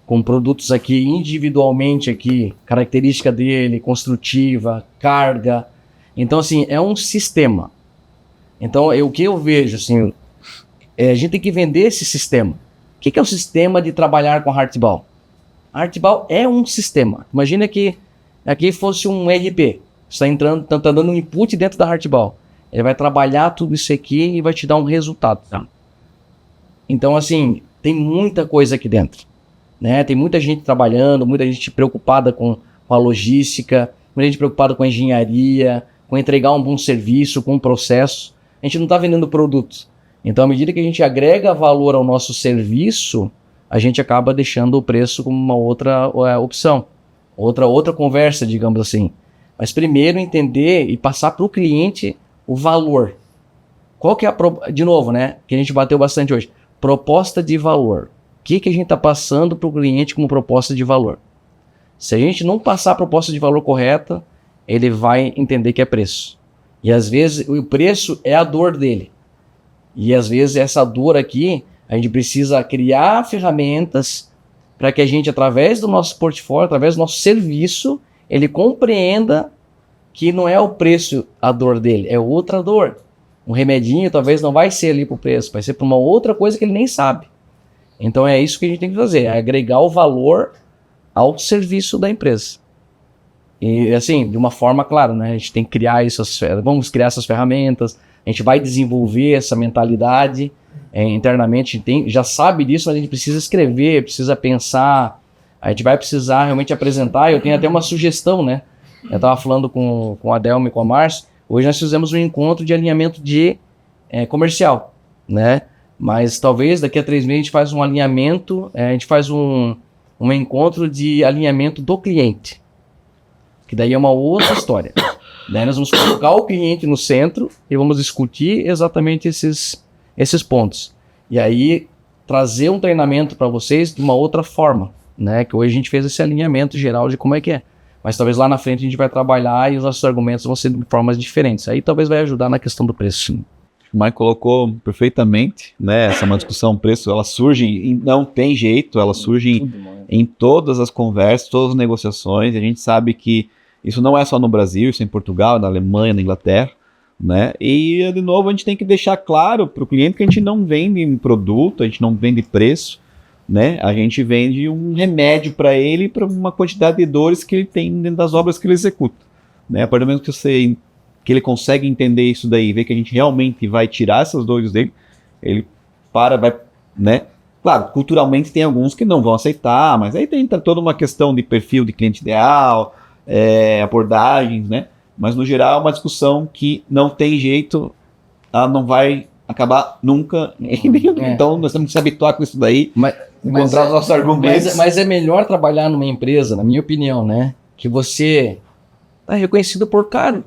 com produtos aqui individualmente aqui, característica dele, construtiva, carga. Então, assim, é um sistema. Então, o que eu vejo, assim, a gente tem que vender esse sistema. O que é o sistema de trabalhar com Hartball? Hartball é um sistema. Imagina que aqui fosse um ERP. Você está dando um input dentro da Hartball. Ele vai trabalhar tudo isso aqui e vai te dar um resultado. Tá? Então, assim, tem muita coisa aqui dentro. Né? Tem muita gente trabalhando, muita gente preocupada com a logística, muita gente preocupada com a engenharia, com entregar um bom serviço, com um processo. A gente não está vendendo produtos. Então, à medida que a gente agrega valor ao nosso serviço, a gente acaba deixando o preço como uma outra opção, outra conversa, digamos assim. Mas primeiro entender e passar para o cliente o valor. Qual que é de novo, né? Que a gente bateu bastante hoje. Proposta de valor. O que a gente está passando para o cliente como proposta de valor? Se a gente não passar a proposta de valor correta, ele vai entender que é preço. E às vezes o preço é a dor dele. E às vezes essa dor aqui, a gente precisa criar ferramentas para que a gente, através do nosso portfólio, através do nosso serviço, ele compreenda que não é o preço a dor dele, é outra dor. Um remedinho talvez não vai ser ali para o preço, vai ser para uma outra coisa que ele nem sabe. Então é isso que a gente tem que fazer, é agregar o valor ao serviço da empresa. E assim, de uma forma, claro, né? A gente tem que criar vamos criar essas ferramentas, a gente vai desenvolver essa mentalidade internamente, a gente já sabe disso, mas a gente precisa escrever, precisa pensar, a gente vai precisar realmente apresentar. Eu tenho até uma sugestão, né? Eu estava falando com a Delma e com a Márcia, hoje nós fizemos um encontro de alinhamento comercial, né? Mas talvez daqui a 3 meses a gente faz um alinhamento, a gente faz um encontro de alinhamento do cliente, que daí é uma outra história. Daí nós vamos colocar o cliente no centro e vamos discutir exatamente esses pontos. E aí trazer um treinamento para vocês de uma outra forma, né? Que hoje a gente fez esse alinhamento geral de como é que é. Mas talvez lá na frente a gente vai trabalhar e os nossos argumentos vão ser de formas diferentes. Aí talvez vai ajudar na questão do preço. O Mike colocou perfeitamente, né? Essa é uma discussão preço, ela surge, não tem jeito, ela surge em todas as conversas, todas as negociações. A gente sabe que isso não é só no Brasil, isso é em Portugal, na Alemanha, na Inglaterra, né? E, de novo, a gente tem que deixar claro para o cliente que a gente não vende produto, a gente não vende preço, né? A gente vende um remédio para ele, para uma quantidade de dores que ele tem dentro das obras que ele executa, né? A partir do momento que ele consegue entender isso daí, ver que a gente realmente vai tirar essas dores dele, ele vai, né? Claro, culturalmente tem alguns que não vão aceitar, mas aí tem toda uma questão de perfil de cliente ideal, abordagens, né? Mas no geral é uma discussão que não tem jeito, ela não vai acabar nunca. Então nós temos que se habituar com isso daí, encontrar os nossos argumentos. Mas é melhor trabalhar numa empresa, na minha opinião, né? Que você é reconhecido por caro,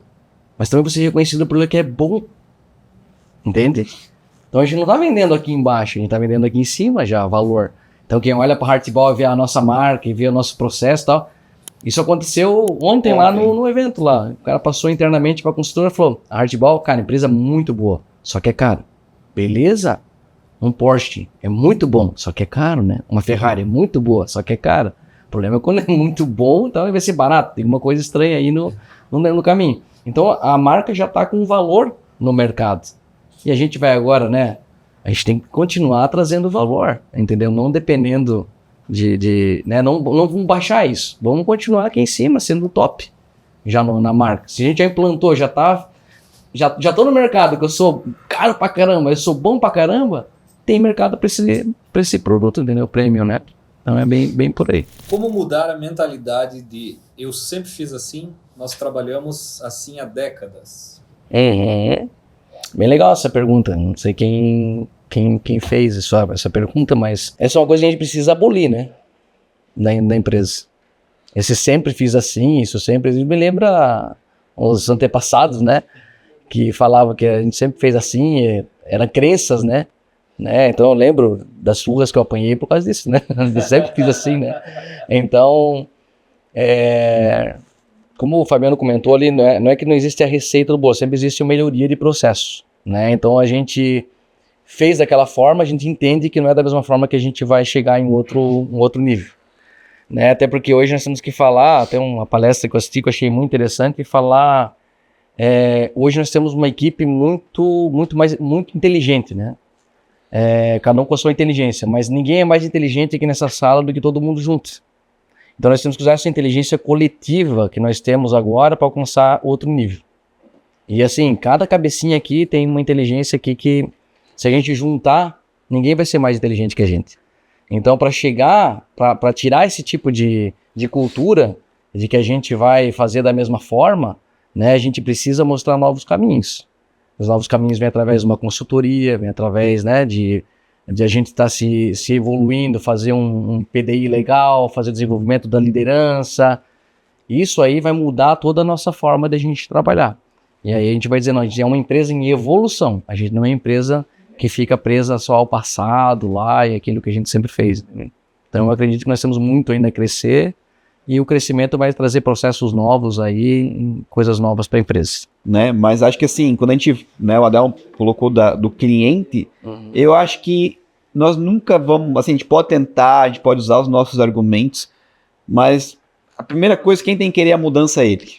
mas também você é reconhecido por aquilo que é bom. Entende? Então a gente não tá vendendo aqui embaixo, a gente tá vendendo aqui em cima já valor. Então quem olha para Heartball e vê a nossa marca e vê o nosso processo e tal. Isso aconteceu ontem lá no evento lá. O cara passou internamente para a consultora e falou: a Heartball, cara, empresa muito boa, só que é caro. Beleza? Um Porsche é muito bom, só que é caro, né? Uma Ferrari é muito boa, só que é caro. O problema é quando é muito bom, então vai ser barato. Tem uma coisa estranha aí no caminho. Então a marca já está com um valor no mercado. E a gente vai agora, né? A gente tem que continuar trazendo valor, entendeu? Não dependendo né? Não vamos baixar isso. Vamos continuar aqui em cima, sendo top. Já na marca. Se a gente já implantou, já tô no mercado, que eu sou caro pra caramba, eu sou bom pra caramba, tem mercado pra esse produto, entendeu? Premium, né? Então é bem por aí. Como mudar a mentalidade de eu sempre fiz assim, nós trabalhamos assim há décadas? Bem legal essa pergunta. Não sei quem fez essa pergunta, mas essa é uma coisa que a gente precisa abolir, né? Da empresa. Esse sempre fiz assim, isso me lembra os antepassados, né? Que falavam que a gente sempre fez assim, eram crenças, né? Então eu lembro das surras que eu apanhei por causa disso, né? Eu sempre fiz assim, né? Então, como o Fabiano comentou ali, não é que não existe a receita do bolo, sempre existe uma melhoria de processo, né? Então a gente fez daquela forma, a gente entende que não é da mesma forma que a gente vai chegar em um outro nível, né? Até porque hoje nós temos que falar, tem uma palestra que eu assisti que eu achei muito interessante, falar, hoje nós temos uma equipe muito inteligente, né? Cada um com a sua inteligência, mas ninguém é mais inteligente aqui nessa sala do que todo mundo junto. Então nós temos que usar essa inteligência coletiva que nós temos agora para alcançar outro nível. E assim, cada cabecinha aqui tem uma inteligência aqui que, se a gente juntar, ninguém vai ser mais inteligente que a gente. Então para tirar esse tipo de cultura, de que a gente vai fazer da mesma forma, né, a gente precisa mostrar novos caminhos. Os novos caminhos vêm através de uma consultoria, vêm através, né, de a gente estar se evoluindo, fazer um PDI legal, fazer desenvolvimento da liderança. Isso aí vai mudar toda a nossa forma de a gente trabalhar. E aí a gente vai dizer, não, a gente é uma empresa em evolução. A gente não é uma empresa que fica presa só ao passado lá e aquilo que a gente sempre fez. Então eu acredito que nós temos muito ainda a crescer e o crescimento vai trazer processos novos aí, coisas novas para a empresa. Né? Mas acho que assim, quando a gente, né, o Adel colocou do cliente, eu acho que nós nunca vamos, assim, a gente pode tentar, a gente pode usar os nossos argumentos, mas a primeira coisa, quem tem que querer a mudança é ele.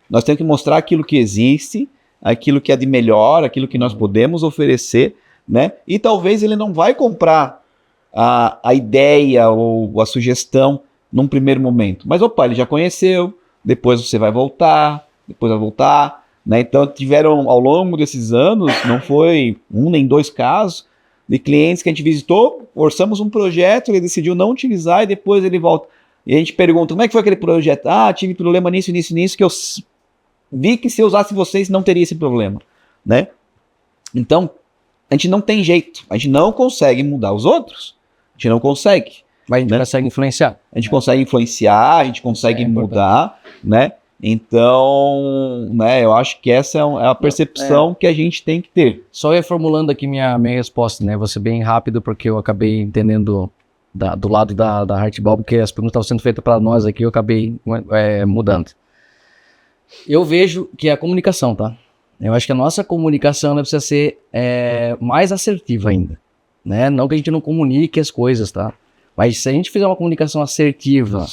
Nós temos que mostrar aquilo que existe, aquilo que é de melhor, aquilo que nós podemos oferecer, né? E talvez ele não vai comprar a ideia ou a sugestão num primeiro momento. Mas, ele já conheceu, depois você vai voltar, né? Então, tiveram ao longo desses anos, não foi um nem dois casos, de clientes que a gente visitou, orçamos um projeto, ele decidiu não utilizar e depois ele volta. E a gente pergunta, como é que foi aquele projeto? Tive problema nisso, que eu vi que se eu usasse vocês não teria esse problema, né? Então, a gente não tem jeito, a gente não consegue mudar os outros, a gente não consegue. Mas a gente consegue influenciar. A gente consegue influenciar, a gente consegue mudar, né? Então, né, eu acho que essa é a percepção que a gente tem que ter. Só reformulando aqui minha resposta, né? Vou ser bem rápido porque eu acabei entendendo do lado da Heartball, porque as perguntas estavam sendo feitas para nós aqui, eu acabei mudando. Eu vejo que é a comunicação, tá? Eu acho que a nossa comunicação precisa ser mais assertiva ainda, né? Não que a gente não comunique as coisas, tá? Mas se a gente fizer uma comunicação assertiva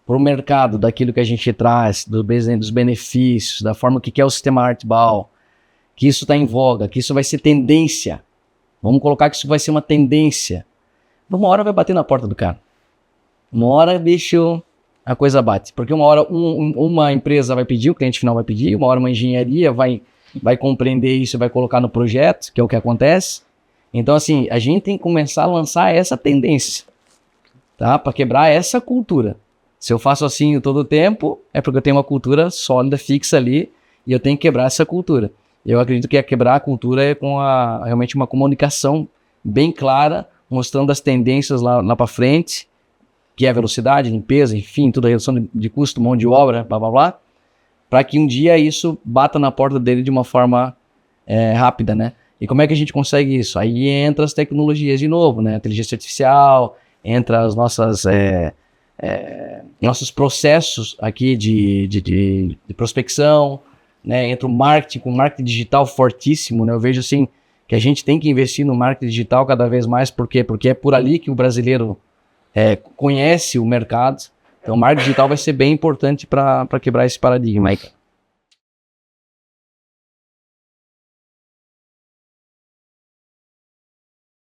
para o mercado, daquilo que a gente traz, dos benefícios, da forma que é o sistema Heartball, que isso está em voga, que isso vai ser tendência. Vamos colocar que isso vai ser uma tendência. Uma hora vai bater na porta do cara. Uma hora, bicho, a coisa bate. Porque uma hora uma empresa vai pedir, o cliente final vai pedir, uma hora uma engenharia vai compreender isso e vai colocar no projeto, que é o que acontece. Então, assim, a gente tem que começar a lançar essa tendência, tá? Para quebrar essa cultura. Se eu faço assim todo o tempo, é porque eu tenho uma cultura sólida, fixa ali, e eu tenho que quebrar essa cultura. Eu acredito que quebrar a cultura é com realmente uma comunicação bem clara, mostrando as tendências lá para frente, que é a velocidade, limpeza, enfim, toda a redução de custo, mão de obra, blá blá blá, para que um dia isso bata na porta dele de uma forma rápida, né? E como é que a gente consegue isso? Aí entra as tecnologias de novo, né? Inteligência artificial, entra as nossos processos aqui de prospecção, né? Entra o marketing, com marketing digital fortíssimo, né? Eu vejo assim que a gente tem que investir no marketing digital cada vez mais, por quê? Porque é por ali que o brasileiro conhece o mercado. Então o marketing digital vai ser bem importante para quebrar esse paradigma aí, cara.